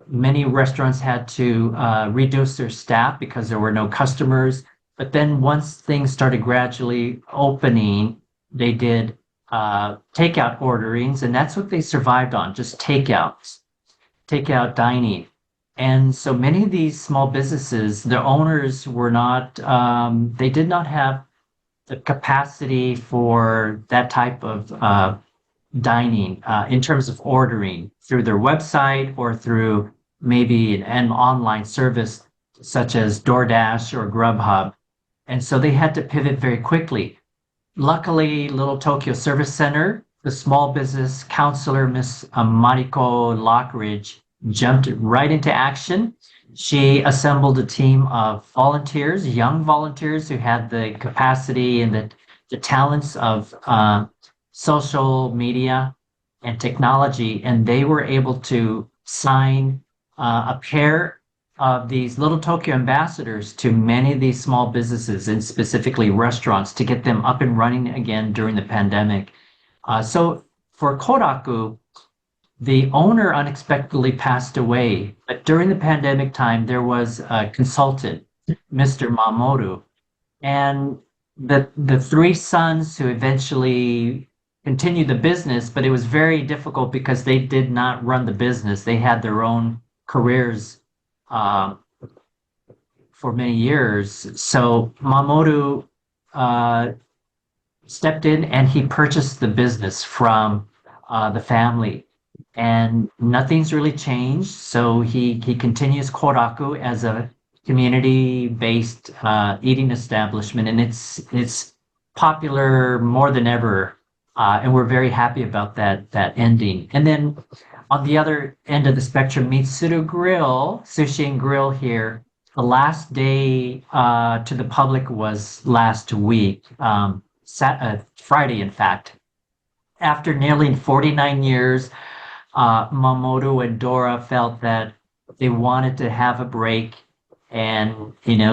Many restaurants had to reduce their staff because there were no customers. But then once things started gradually opening, they did takeout orderings, and that's what they survived on, just takeout dining. And so many of these small businesses, their owners were not, they did not have the capacity for that type of dining in terms of ordering through their website or through maybe an online service such as DoorDash or Grubhub. And so they had to pivot very quickly. Luckily, Little Tokyo Service Center, the small business counselor, Miss Mariko Lockridge, jumped right into action. She assembled a team of volunteers, young volunteers who had the capacity and the talents of social media and technology, and they were able to sign a pair of these Little Tokyo ambassadors to many of these small businesses and specifically restaurants to get them up and running again during the pandemic. So for Koraku, the owner unexpectedly passed away, but during the pandemic time, there was a consultant, Mr. Mamoru, and the 3 sons who eventually continued the business, but it was very difficult because they did not run the business. They had their own careers for many years. So Mamoru stepped in and he purchased the business from the family. And nothing's really changed. So he continues Koraku as a community-based eating establishment, and it's popular more than ever. And we're very happy about that ending. And then on the other end of the spectrum, Mitsuru Grill, Sushi and Grill here. The last day to the public was last week, Friday, in fact. After nearly 49 years, Mamoru and Dora felt that they wanted to have a break and,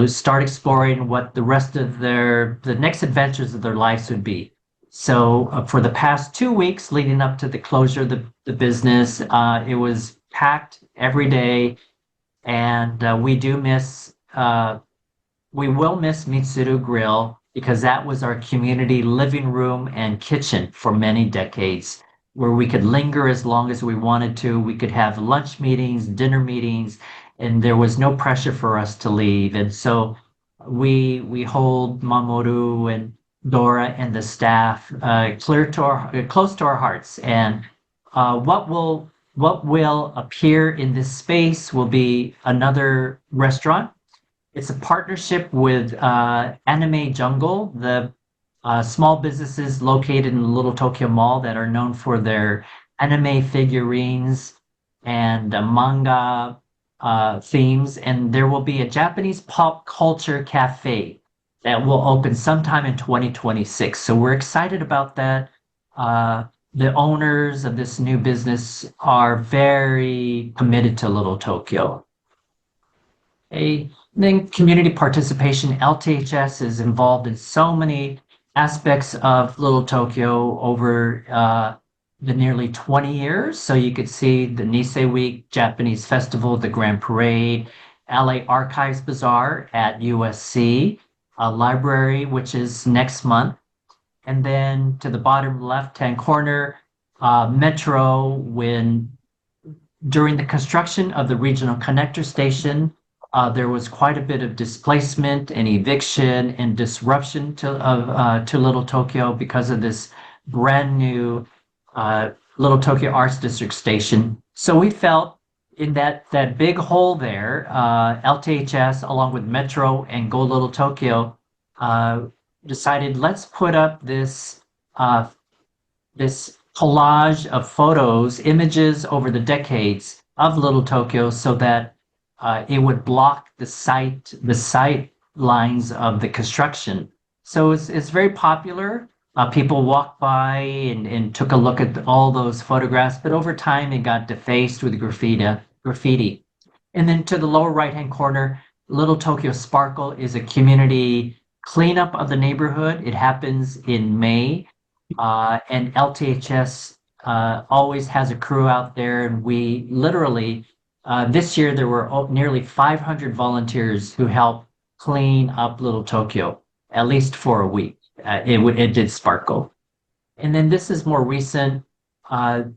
start exploring what the rest of the next adventures of their lives would be. So for the past 2 weeks leading up to the closure of the business, it was packed every day, and we will miss Mitsuru Grill because that was our community living room and kitchen for many decades, where we could linger as long as we wanted to. We could have lunch meetings, dinner meetings, and there was no pressure for us to leave. And so we hold Mamoru and Dora and the staff close to our hearts. And what will appear in this space will be another restaurant. It's a partnership with Anime Jungle, the small businesses located in the Little Tokyo Mall that are known for their anime figurines and manga themes. And there will be a Japanese pop culture cafe that will open sometime in 2026. So we're excited about that. The owners of this new business are very committed to Little Tokyo. Then community participation. LTHS is involved in so many aspects of Little Tokyo over the nearly 20 years. So you could see the Nisei Week, Japanese Festival, the Grand Parade, LA Archives Bazaar at USC, a library, which is next month. And then to the bottom left-hand corner, Metro, when during the construction of the regional connector station, there was quite a bit of displacement and eviction and disruption to Little Tokyo because of this brand new Little Tokyo Arts District station. So we felt in that big hole there, LTHS along with Metro and Go Little Tokyo decided let's put up this collage of photos, images over the decades of Little Tokyo, so that it would block the sight lines of the construction. So it's very popular. People walked by and took a look at all those photographs, but over time it got defaced with graffiti. And then to the lower right-hand corner, Little Tokyo Sparkle is a community cleanup of the neighborhood. It happens in May, and LTHS always has a crew out there, and we literally this year, there were nearly 500 volunteers who helped clean up Little Tokyo, at least for a week. It did sparkle. And then this is more recent.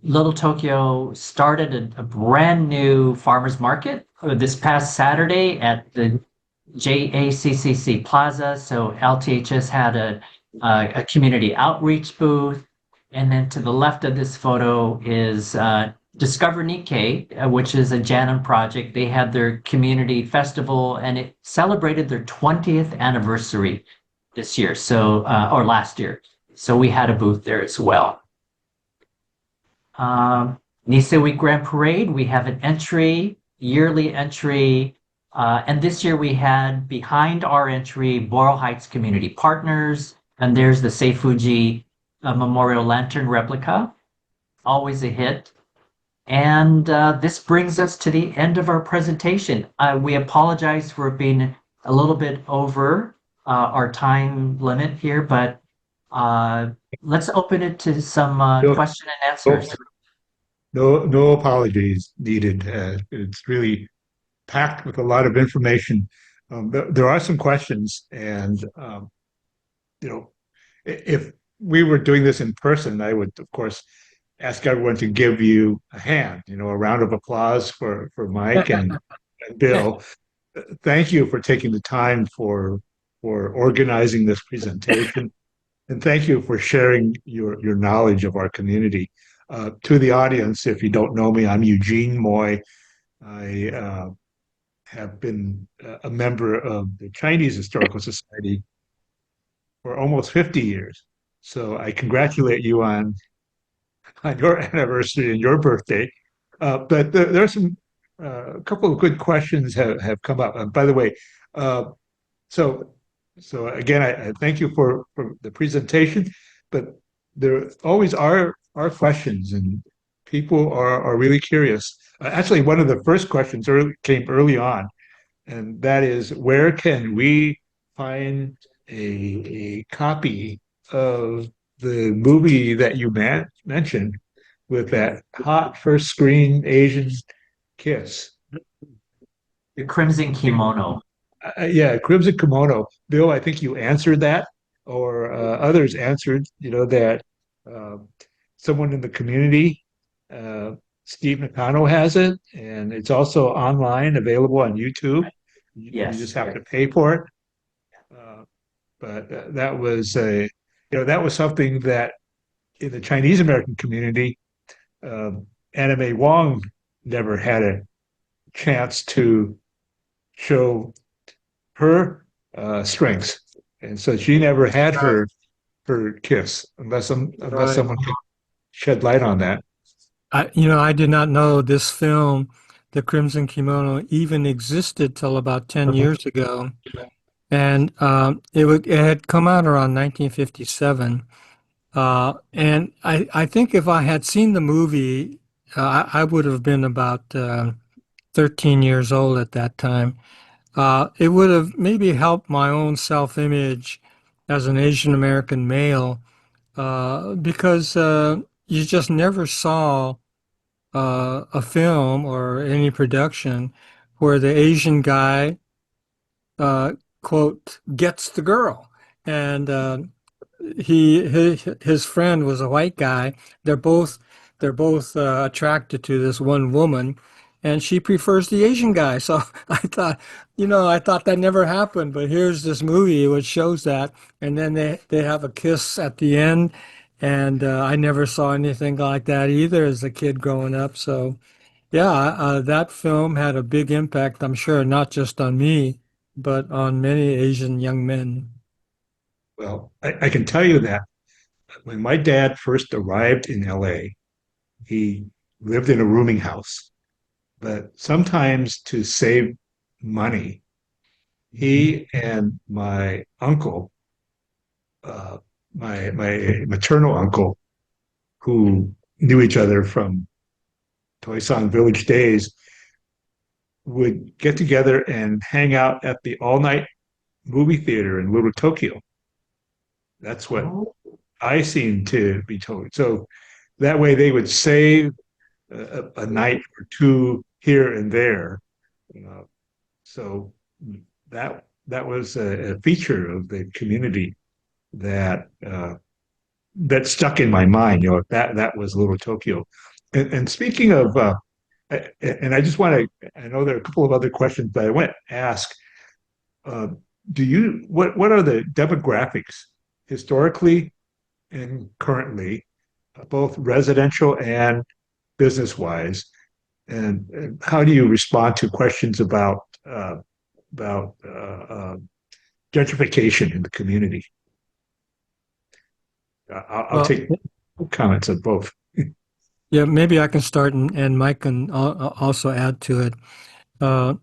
Little Tokyo started a brand new farmers market this past Saturday at the JACCC Plaza. So LTHS had a community outreach booth. And then to the left of this photo is Discover Nikkei, which is a Janam project. They had their community festival, and it celebrated their 20th anniversary this year, or last year. So we had a booth there as well. Nisei Week Grand Parade, we have an yearly entry, and this year we had behind our entry Boyle Heights Community Partners, and there's the Seifuji Memorial Lantern replica, always a hit. And this brings us to the end of our presentation. We apologize for being a little bit over our time limit here, but let's open it to some question and answers. No apologies needed. It's really packed with a lot of information. There are some questions, and if we were doing this in person, I would, of course, ask everyone to give you a hand, a round of applause for Mike and Bill. Thank you for taking the time for organizing this presentation. And thank you for sharing your knowledge of our community. To the audience, if you don't know me, I'm Eugene Moy. I have been a member of the Chinese Historical Society for almost 50 years. So I congratulate you on your anniversary and your birthday. But there are a couple of good questions have come up. And by the way, so again, I thank you for the presentation, but there always are questions, and people are really curious. Actually, one of the first questions came early on, and that is, where can we find a copy of the movie that you mentioned with that hot first screen Asian kiss. The Crimson Kimono. Yeah, Crimson Kimono. Bill, I think you answered that, or others answered, that uh, someone in the community, uh, Steve Nakano, has it, and it's also online, available on YouTube. You just Yes. have to pay for it. Uh, but that was that was something that in the Chinese American community, Anna May Wong never had a chance to show her strengths, and so she never had her kiss unless Right. someone could shed light on that. I did not know this film, The Crimson Kimono, even existed till about 10 years ago. And it had come out around 1957. And I think if I had seen the movie, I would have been about 13 years old at that time. It would have maybe helped my own self-image as an Asian American male, because you just never saw a film or any production where the Asian guy, uh, quote, gets the girl. And his friend was a white guy. They're both they're both attracted to this one woman, and she prefers the Asian guy. So I thought that never happened, but here's this movie which shows that, and then they have a kiss at the end, and I never saw anything like that either as a kid growing up. So yeah, that film had a big impact, I'm sure, not just on me, but on many Asian young men. Well, I can tell you that when my dad first arrived in LA, he lived in a rooming house, but sometimes to save money, he and my uncle, uh, my maternal uncle, who knew each other from Toisan Village days, would get together and hang out at the all night movie theater in Little Tokyo. That's what I seem to be told. So that way they would save a night or two here and there. Uh, so that was a feature of the community that that stuck in my mind. That was Little Tokyo. And speaking of, and I just want to, I know there are a couple of other questions, but I want to ask, uh, what are the demographics historically and currently, both residential and business wise, and how do you respond to questions about gentrification in the community? I'll Well, take comments on both. yeah, maybe I can start and Mike can also add to it. Uh,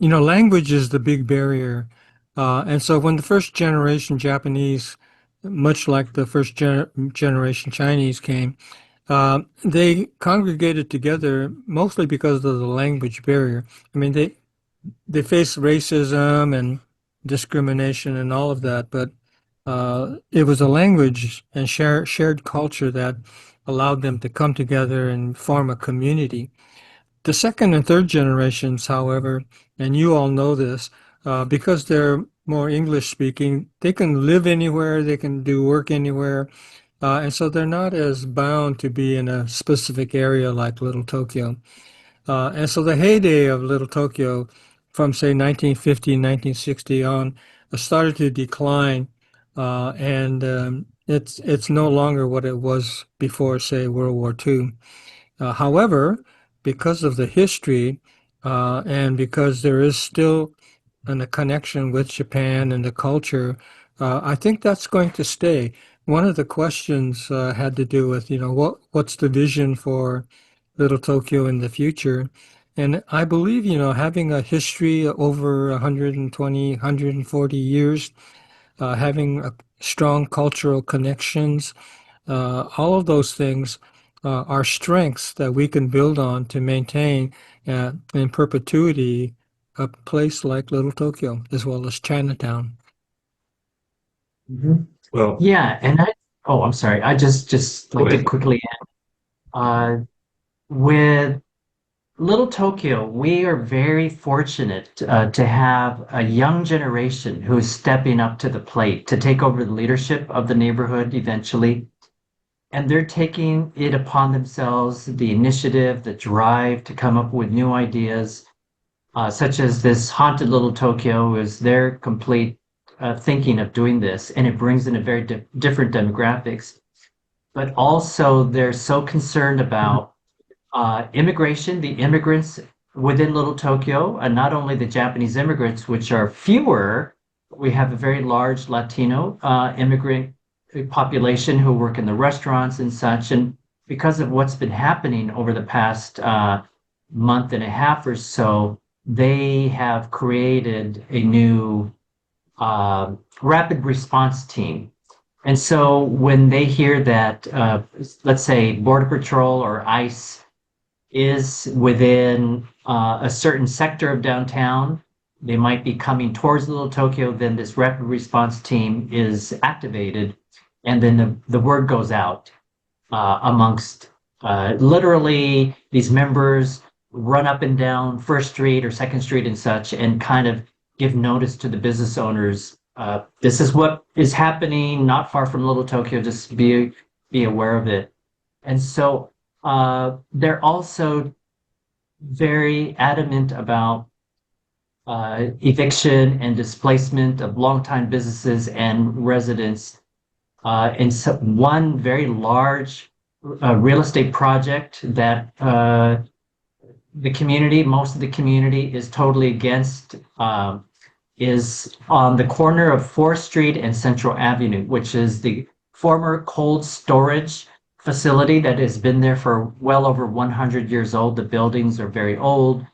Language is the big barrier. And so when the first generation Japanese, much like the first generation Chinese came, they congregated together mostly because of the language barrier. I mean, they face racism and discrimination and all of that, but it was a language and shared culture that allowed them to come together and form a community. The second and third generations, however, and you all know this, because they're more English speaking, they can live anywhere, they can do work anywhere, and so they're not as bound to be in a specific area like Little Tokyo. And so the heyday of Little Tokyo from, say, 1950, 1960 on started to decline, and it's no longer what it was before, say, World War II. However, because of the history and because there is still a connection with Japan and the culture, I think that's going to stay. One of the questions had to do with, what's the vision for Little Tokyo in the future? And I believe, having a history over 120, 140 years, having strong cultural connections, all of those things are strengths that we can build on to maintain in perpetuity a place like Little Tokyo as well as Chinatown. Mhm. Well, Yeah, and Oh, I'm sorry. I just Go like to ahead. quickly uh, with Little Tokyo, we are very fortunate to have a young generation who is stepping up to the plate to take over the leadership of the neighborhood eventually. And they're taking it upon themselves, the initiative, the drive to come up with new ideas, such as this Haunted Little Tokyo is their complete thinking of doing this. And it brings in a very different demographics. But also, they're so concerned about immigration, the immigrants within Little Tokyo, and not only the Japanese immigrants, which are fewer, we have a very large Latino immigrant population who work in the restaurants and such. And because of what's been happening over the past month and a half or so, they have created a new rapid response team. And so when they hear that, let's say, Border Patrol or ICE is within a certain sector of downtown, they might be coming towards Little Tokyo, then this rapid response team is activated, and then the word goes out amongst literally these members run up and down First Street or Second Street and such, and kind of give notice to the business owners. This is what is happening not far from Little Tokyo. Just be aware of it. And so they're also very adamant about eviction and displacement of longtime businesses and residents. And so one very large real estate project that the community, most of the community is totally against, is on the corner of 4th Street and Central Avenue, which is the former cold storage facility that has been there for well over 100 years old. The buildings are very old.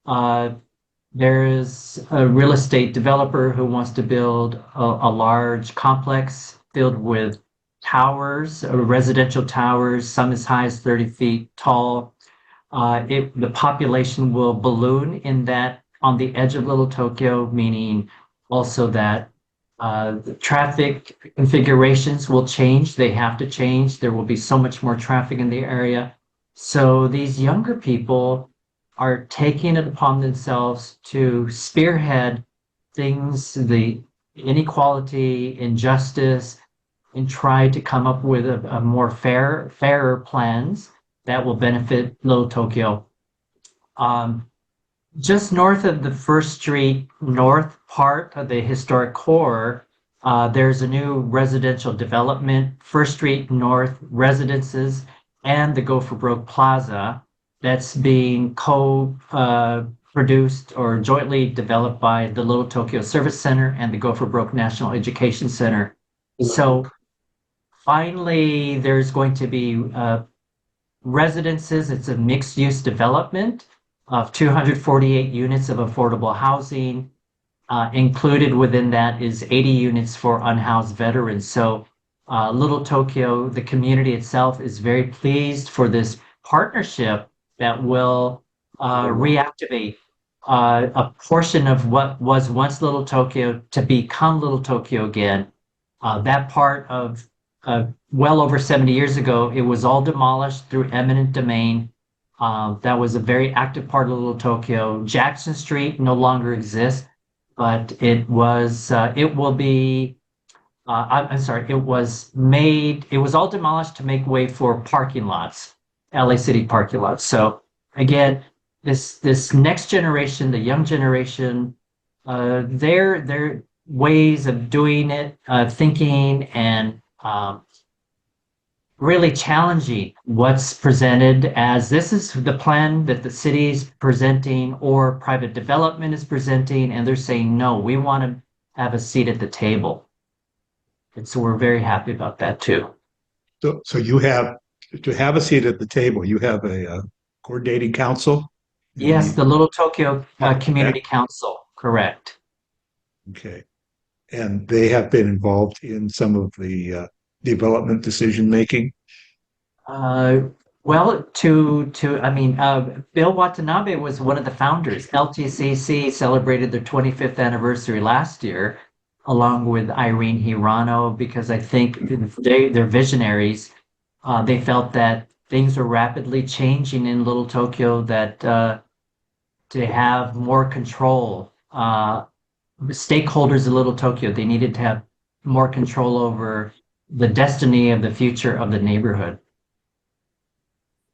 There is a real estate developer who wants to build a large complex filled with towers, residential towers, some as high as 30 feet tall. The population will balloon in that on the edge of Little Tokyo, meaning also that the traffic configurations will change. They have to change. There will be so much more traffic in the area. So these younger people are taking it upon themselves to spearhead things, the inequality, injustice, and try to come up with a more fairer plans that will benefit Little Tokyo. Just north of the First Street North part of the historic core, there's a new residential development, First Street North Residences, and the Go for Broke Plaza that's being co-produced or jointly developed by the Little Tokyo Service Center and the Go for Broke National Education Center. So finally, there's going to be residences. It's a mixed-use development of 248 units of affordable housing. Included within that is 80 units for unhoused veterans. So Little Tokyo, the community itself, is very pleased for this partnership that will reactivate a portion of what was once Little Tokyo to become Little Tokyo again. That part of well over 70 years ago, it was all demolished through eminent domain. That was a very active part of Little Tokyo. Jackson Street no longer exists, but it will be, I'm sorry, it was all demolished to make way for parking lots, LA City parking lots. So again, this next generation, the young generation, their ways of doing it, thinking and really challenging what's presented as this is the plan that the city is presenting or private development is presenting, and they're saying, no, we want to have a seat at the table. And so we're very happy about that too. So you have to have a seat at the table. You have a coordinating council. Yes, the Little Tokyo Community Council, correct. Okay. And they have been involved in some of the development decision making. Well, Bill Watanabe was one of the founders. LTCC celebrated their 25th anniversary last year. along with Irene Hirano, because I think they're visionaries. They felt that things were rapidly changing in Little Tokyo, that to have more control, stakeholders in Little Tokyo, they needed to have more control over the destiny of the future of the neighborhood.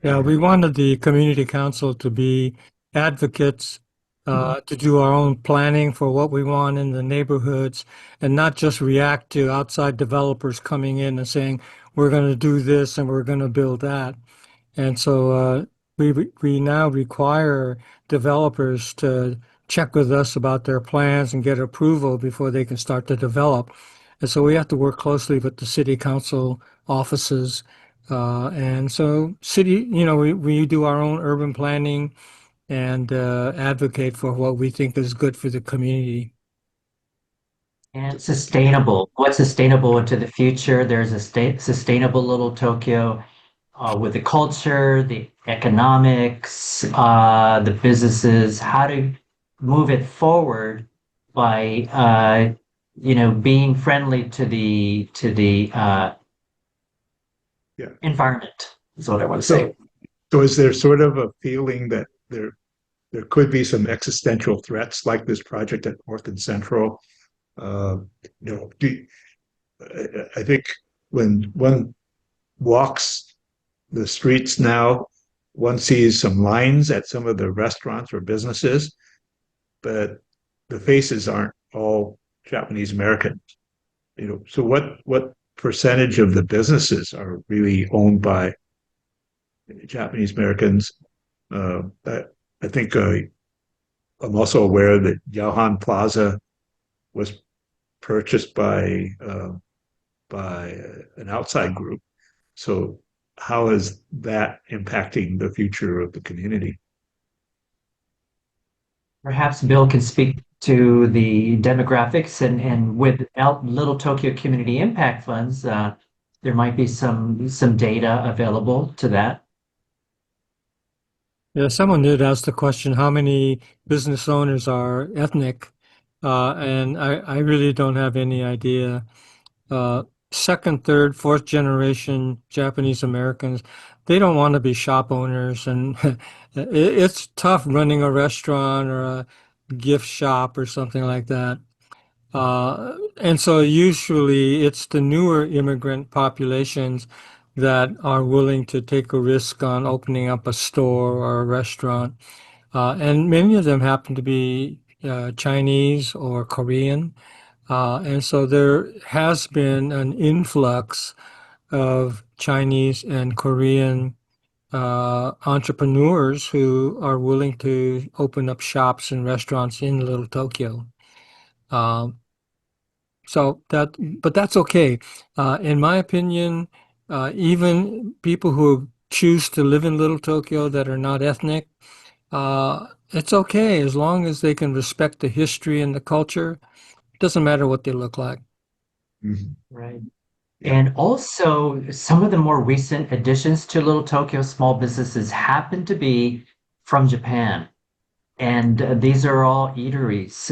Yeah, we wanted the community council to be advocates, to do our own planning for what we want in the neighborhoods and not just react to outside developers coming in and saying, we're going to do this and we're going to build that. And so we now require developers to check with us about their plans and get approval before they can start to develop. And so we have to work closely with the city council offices. And so city, we do our own urban planning and advocate for what we think is good for the community. And sustainable. What's sustainable into the future? There's a sustainable Little Tokyo with the culture, the economics, the businesses, how to move it forward by being friendly to the Yeah. environment. Is what I want to So, say. so is there sort of a feeling that there could be some existential threats like this project at North and Central? Uh, you know, I think when one walks the streets now, one sees some lines at some of the restaurants or businesses, but the faces aren't all Japanese American. So what percentage of the businesses are really owned by Japanese Americans? I think I'm also aware that Yaohan Plaza was purchased by an outside group. So how is that impacting the future of the community? Perhaps Bill can speak to the demographics and with Little Tokyo Community Impact Funds, there might be some data available to that. Yeah, someone did ask the question, how many business owners are ethnic? And I really don't have any idea. Second, third, fourth generation Japanese Americans, they don't want to be shop owners, and it's tough running a restaurant or a gift shop or something like that. And so usually it's the newer immigrant populations that are willing to take a risk on opening up a store or a restaurant. And many of them happen to be Chinese or Korean. And so there has been an influx of Chinese and Korean entrepreneurs who are willing to open up shops and restaurants in Little Tokyo. Um, but that's okay. In my opinion, even people who choose to live in Little Tokyo that are not ethnic, it's okay as long as they can respect the history and the culture. It doesn't matter what they look like. Mhm. Right. Yeah. And also, some of the more recent additions to Little Tokyo small businesses happen to be from Japan. And these are all eateries.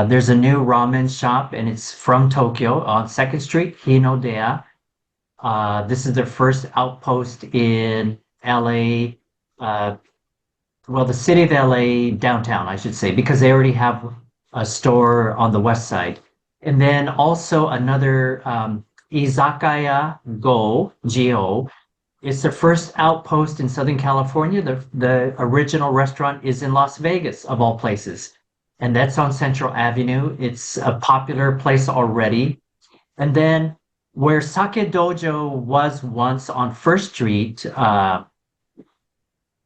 There's a new ramen shop, and it's from Tokyo on Second Street, Hinodea. This is their first outpost in LA, well, the city of LA downtown, I should say, because they already have a store on the west side. And then also another Izakaya Go. It's the first outpost in Southern California. The original restaurant is in Las Vegas, of all places. And that's on Central Avenue. It's a popular place already. And then where Sake Dojo was once on First Street,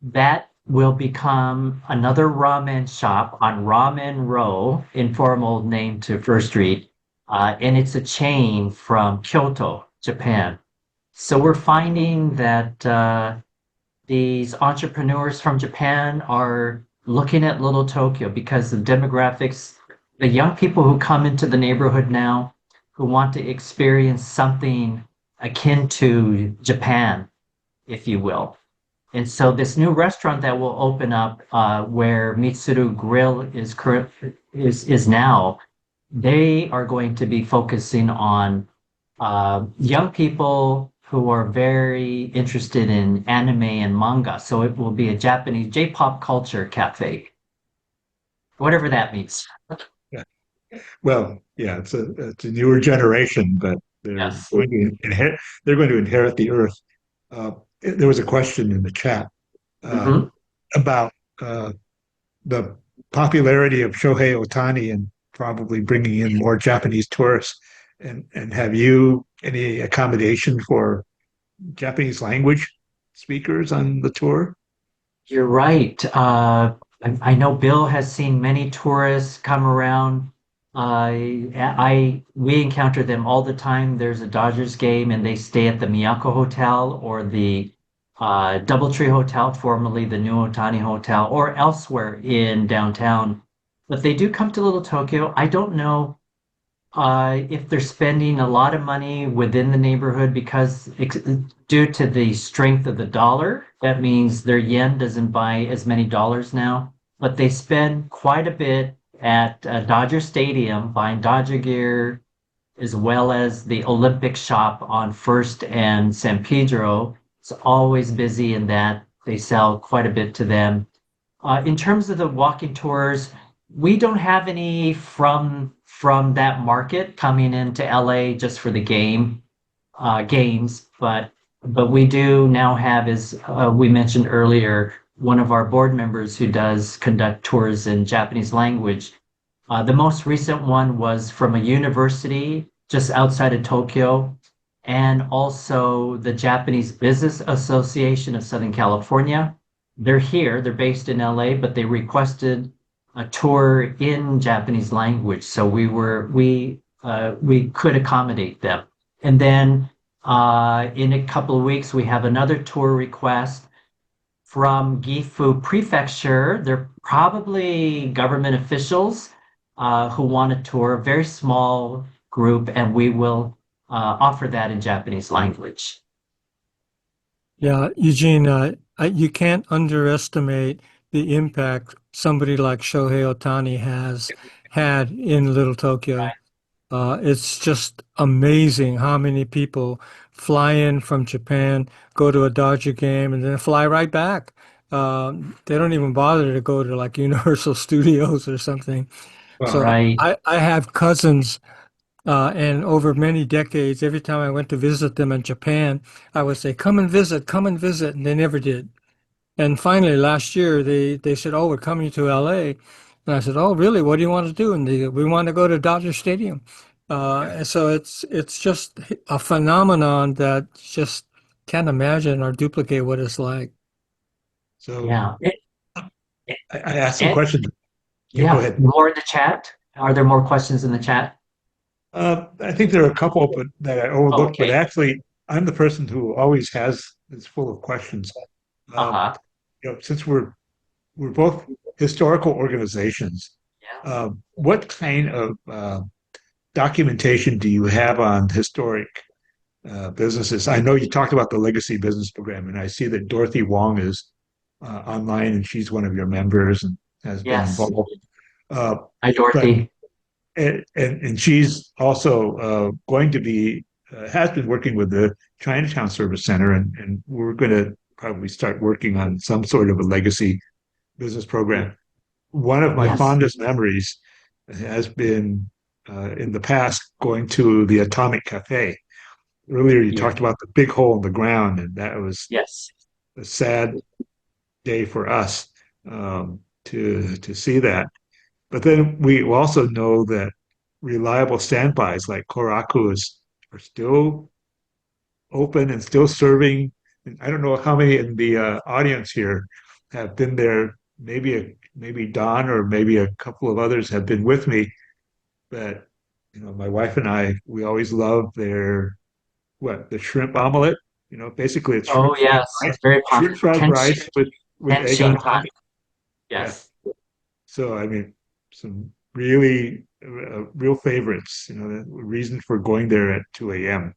that will become another ramen shop on Ramen Row, informal name to First Street. And it's a chain from Kyoto, Japan. So we're finding that these entrepreneurs from Japan are looking at Little Tokyo because the demographics, the young people who come into the neighborhood now who want to experience something akin to Japan, if you will. And so this new restaurant that will open up where Mitsuru Grill is now, they are going to be focusing on young people who are very interested in anime and manga. So it will be a Japanese J-pop culture cafe, whatever that means. Yeah. Well, yeah, it's a newer generation, but Yes. they're going to inherit the earth. There was a question in the chat uh, Mhm. about the popularity of Shohei Ohtani and probably bringing in more Japanese tourists. And have you any accommodation for Japanese language speakers on the tour? You're right. I know Bill has seen many tourists come around. We encounter them all the time. There's a Dodgers game, and they stay at the Miyako Hotel or the DoubleTree Hotel, formerly the New Otani Hotel, or elsewhere in downtown. But they do come to Little Tokyo. I don't know if they're spending a lot of money within the neighborhood because due to the strength of the dollar, that means their yen doesn't buy as many dollars now, but they spend quite a bit at Dodger Stadium buying Dodger gear, as well as the Olympic shop on First and San Pedro. It's always busy in that. They sell quite a bit to them. In terms of the walking tours, we don't have any from that market coming into LA just for the games, but we do now have, as we mentioned earlier, one of our board members who does conduct tours in Japanese language. The most recent one was from a university just outside of Tokyo, and also the Japanese Business Association of Southern California. They're here, they're based in LA, but they requested a tour in Japanese language, so we could accommodate them. And then in a couple of weeks, we have another tour request from Gifu Prefecture. They're probably government officials who want a tour, a very small group, and we will offer that in Japanese language. Yeah, Eugene, you can't underestimate the impact somebody like Shohei Ohtani has had in Little Tokyo. It's just amazing how many people fly in from Japan, go to a Dodger game, and then fly right back. They don't even bother to go to like Universal Studios or something. Well, So Right. I have cousins, and over many decades, every time I went to visit them in Japan, I would say, come and visit," and they never did. And finally, last year, they said, "Oh, we're coming to LA." And I said, "Oh, really? What do you want to do?" And we want to go to Dodger Stadium. yeah. And so it's just a phenomenon that just can't imagine or duplicate what it's like. So Yeah. I asked some Ed, questions. Yeah, go yeah. ahead. More in the chat. Are there more questions in the chat? I think there are a couple, but that I Oh, overlooked. But okay. actually, I'm the person who always has is full of questions. Um, Uh-huh. since we're both historical organizations, Yeah. what kind of documentation do you have on historic businesses? I know you talked about the legacy business program, and I see that Dorothy Wong is online, and she's one of your members and has been Yes. involved. Uh, Hi, but Dorothy. and she's also going to be has been working with the Chinatown Service Center, and we're going to probably start working on some sort of a legacy business program. One of my Yes. fondest memories has been in the past going to the Atomic Cafe. Earlier, you Yeah. talked about the big hole in the ground, and that was Yes. a sad day for us to see that. But then we also know that reliable standbys like Koraku's are still open and still serving. And I don't know how many in the audience here have been there. Maybe Don or maybe a couple of others have been with me. But my wife and I, we always love their the shrimp omelet. Basically it's Oh, yes. Very shrimp popular. fried rice with egg on top. Shanghai. Yeah. Yes. So I mean, some really real favorites. The reason for going there at 2 a.m.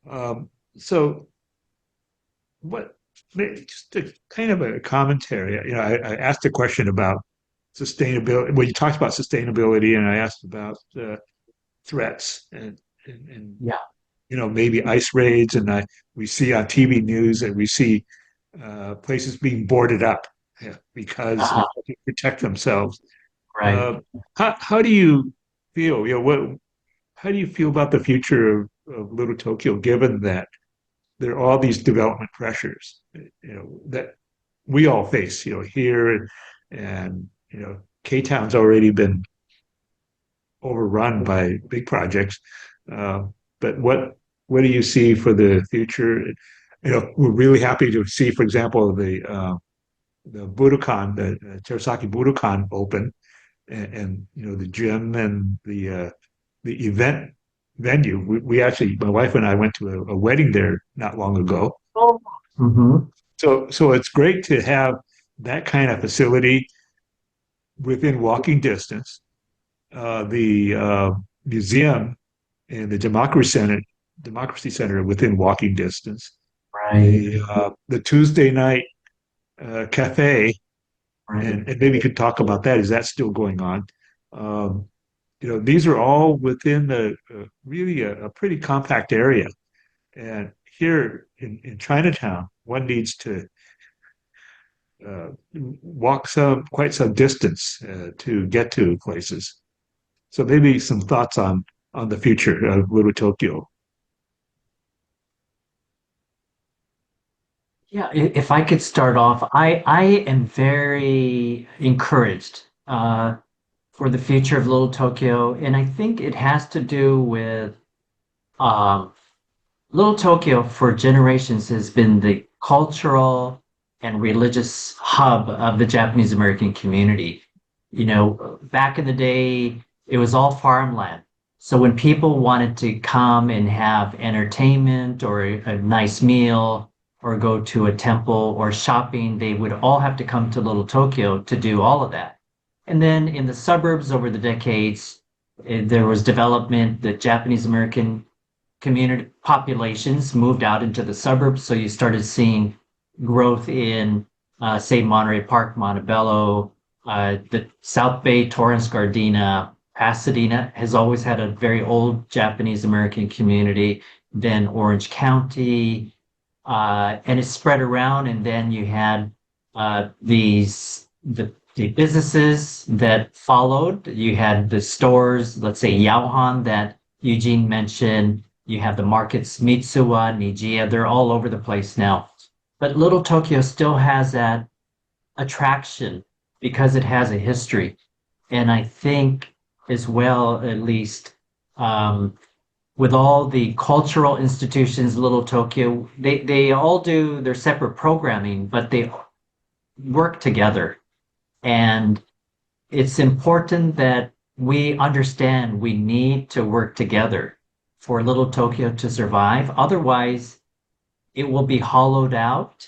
Um, so what? Just a kind of a commentary. I asked a question about sustainability. Well, you talked about sustainability, and I asked about threats and Yeah. maybe ICE raids, and we see on TV news that we see places being boarded up, yeah, because Uh-huh. to protect themselves. Right. Uh, how do you feel? How do you feel about the future of Little Tokyo, given that there are all these development pressures, that we all face, here, and K Town's already been overrun by big projects. Uh, but what do you see for the future? We're really happy to see, for example, the Budokan, the Terasaki Budokan open, and the gym and the event venue. We actually, my wife and I went to a wedding there not long ago. Oh. Mm-hmm. So it's great to have that kind of facility within walking distance. The museum and the Democracy Center within walking distance. Right. The Tuesday night cafe, Right. and maybe you could talk about that. Is that still going on? Um, these are all within the really a pretty compact area. And here in Chinatown, one needs to walk quite some distance to get to places. So maybe some thoughts on the future of Little Tokyo. Yeah, if I could start off, I am very encouraged for the future of Little Tokyo, and I think it has to do with um, Little Tokyo for generations has been the cultural and religious hub of the Japanese American community. Back in the day, it was all farmland. So when people wanted to come and have entertainment or a nice meal or go to a temple or shopping, they would all have to come to Little Tokyo to do all of that. And then in the suburbs over the decades, there was development. The Japanese American community populations moved out into the suburbs. So you started seeing growth in, say, Monterey Park, Montebello, the South Bay, Torrance, Gardena, Pasadena has always had a very old Japanese American community. Then Orange County, and it spread around. And then you had the businesses that followed. You had the stores, let's say Yaohan that Eugene mentioned. You have the markets, Mitsuwa, Nijiya, they're all over the place now. But Little Tokyo still has that attraction because it has a history. And I think as well, at least, with all the cultural institutions, Little Tokyo, they all do their separate programming, but they work together. And it's important that we understand we need to work together for Little Tokyo to survive. Otherwise, it will be hollowed out,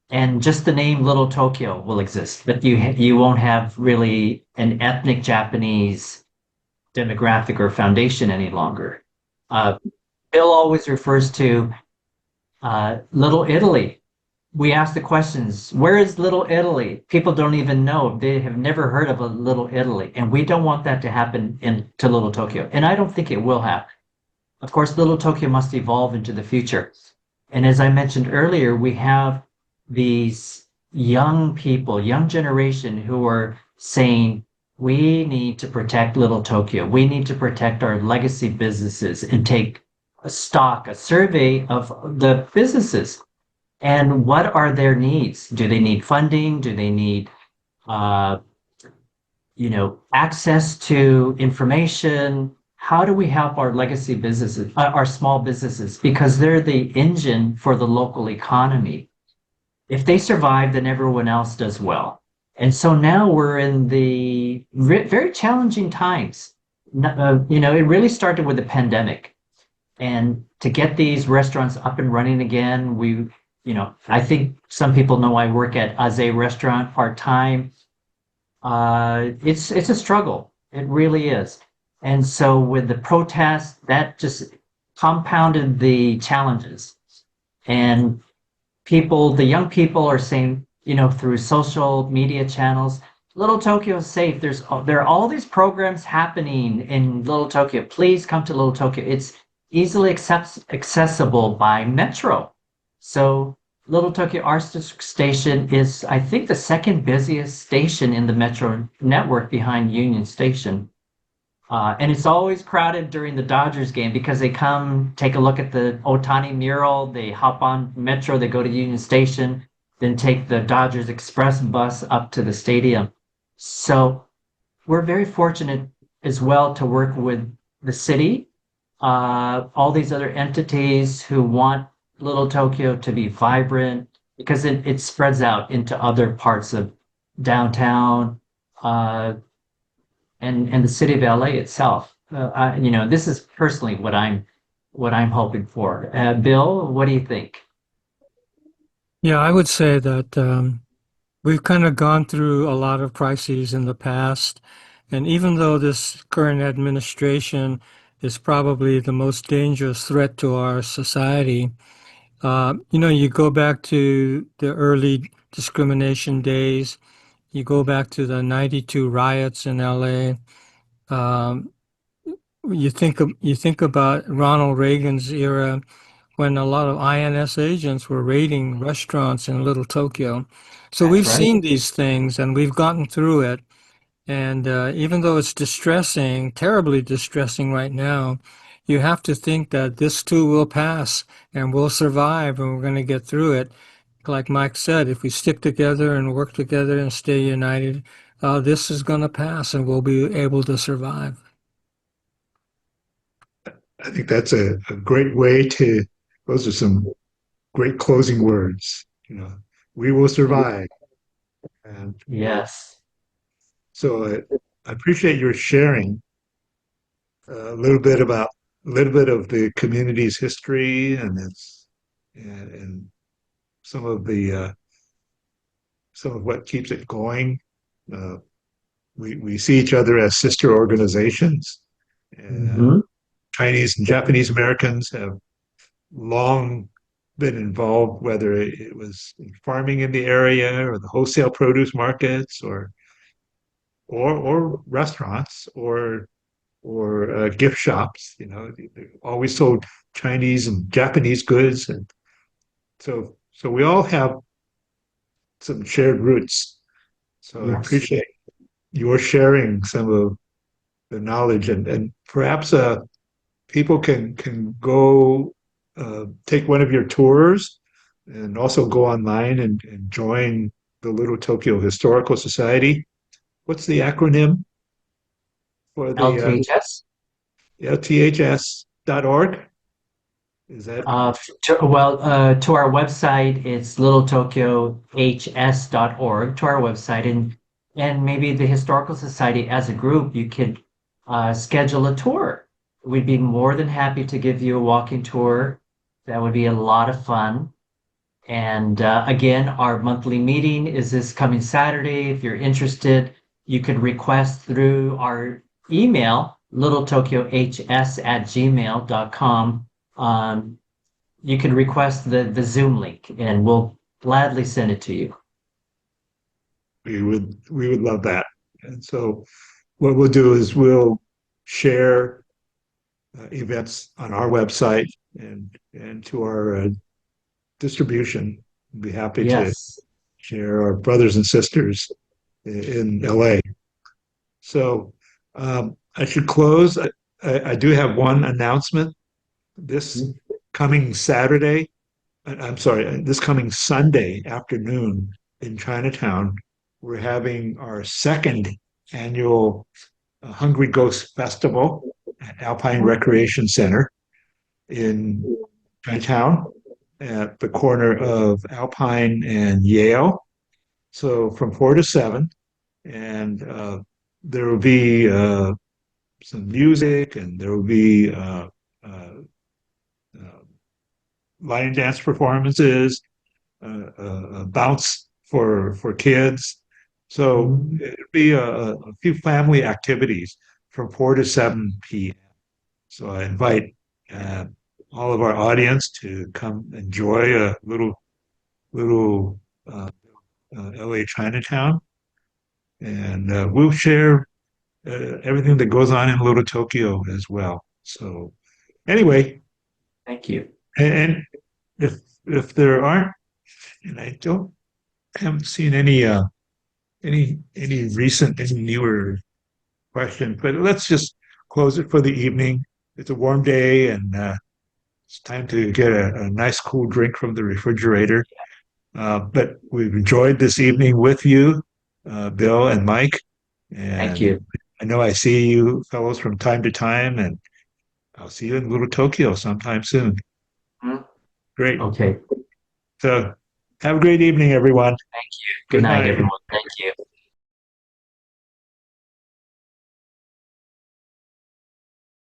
and just the name Little Tokyo will exist, but you won't have really an ethnic Japanese demographic or foundation any longer. Bill always refers to Little Italy. We ask the questions, where is Little Italy? People don't even know. They have never heard of a Little Italy. And we don't want that to happen to Little Tokyo. And I don't think it will happen. Of course, Little Tokyo must evolve into the future. And as I mentioned earlier, we have these young people, young generation who are saying, we need to protect Little Tokyo. We need to protect our legacy businesses and take a survey of the businesses. And what are their needs? Do they need funding? Do they need, access to information? How do we help our legacy businesses, our small businesses? Because they're the engine for the local economy. If they survive, then everyone else does well. And so now we're in the very challenging times. It really started with the pandemic. And to get these restaurants up and running again, I think some people know I work at Aze Restaurant part-time. It's a struggle. It really is. And so with the protests, that just compounded the challenges. And the young people are saying, through social media channels, Little Tokyo is safe. There are all these programs happening in Little Tokyo. Please come to Little Tokyo. It's easily accessible by metro. So Little Tokyo Art Station is, I think, the second busiest station in the metro network behind Union Station. And it's always crowded during the Dodgers game because they come take a look at the Otani mural. They hop on metro, they go to Union Station, then take the Dodgers Express bus up to the stadium. So we're very fortunate as well to work with the city, all these other entities who want Little Tokyo to be vibrant because it spreads out into other parts of downtown. And the city of LA itself. This is personally what I'm hoping for. Bill, what do you think? Yeah, I would say that we've kind of gone through a lot of crises in the past. And even though this current administration is probably the most dangerous threat to our society, you go back to the early discrimination days, you go back to the 92 riots in LA. Um, you think about Ronald Reagan's era when a lot of INS agents were raiding restaurants in Little Tokyo. So That's we've right. seen these things and we've gotten through it. And even though it's distressing, terribly distressing right now, you have to think that this too will pass and we'll survive and we're going to get through it. Like Mike said, if we stick together and work together and stay united, this is going to pass and we'll be able to survive. I think that's a great way to, those are some great closing words. We will survive. And Yes. so I appreciate your sharing a little bit of the community's history and some of the some of what keeps it going. Uh, we see each other as sister organizations. Uh, Hmm. Chinese and Japanese Americans have long been involved, whether it was in farming in the area or the wholesale produce markets or restaurants or gift shops. They always sold Chinese and Japanese goods, and so we all have some shared roots. So I Yes. appreciate your sharing some of the knowledge, and perhaps people can go take one of your tours and also go online and join the Little Tokyo Historical Society. What's the acronym for the LTHS. LTHS.org? Is that To our website, it's littletokyohs.org to our website, and maybe the Historical Society as a group, you could schedule a tour. We'd be more than happy to give you a walking tour. That would be a lot of fun. And again, our monthly meeting is this coming Saturday. If you're interested, you could request through our email, littletokyohs@gmail.com. You can request the Zoom link and we'll gladly send it to you. we would love that. And so what we'll do is we'll share events on our website and to our distribution. We'd be happy to Yes. share our brothers and sisters in LA. So I should close. I do have one announcement. This coming Saturday, I'm sorry, this coming Sunday afternoon in Chinatown, we're having our second annual Hungry Ghost Festival at Alpine Recreation Center in Chinatown at the corner of Alpine and Yale. So from 4 to 7, and there will be some music, and there will be uh, line dance performances, a bounce for kids. So Mhm. it'll be a few family activities from 4 to 7 p.m. So I invite uh, all of our audience to come enjoy a little LA Chinatown. and we'll share everything that goes on in Little Tokyo as well. So anyway, Thank you. and if there aren't, and haven't seen any recent, any newer questions, but let's just close it for the evening. It's a warm day, and it's time to get a nice cool drink from the refrigerator. But we've enjoyed this evening with you, Bill and Mike. Thank And you. I know I see you fellows from time to time, and I'll see you in Little Tokyo sometime soon. Mhm. Great. Okay. So have a great evening, everyone. Good night, everyone. Thank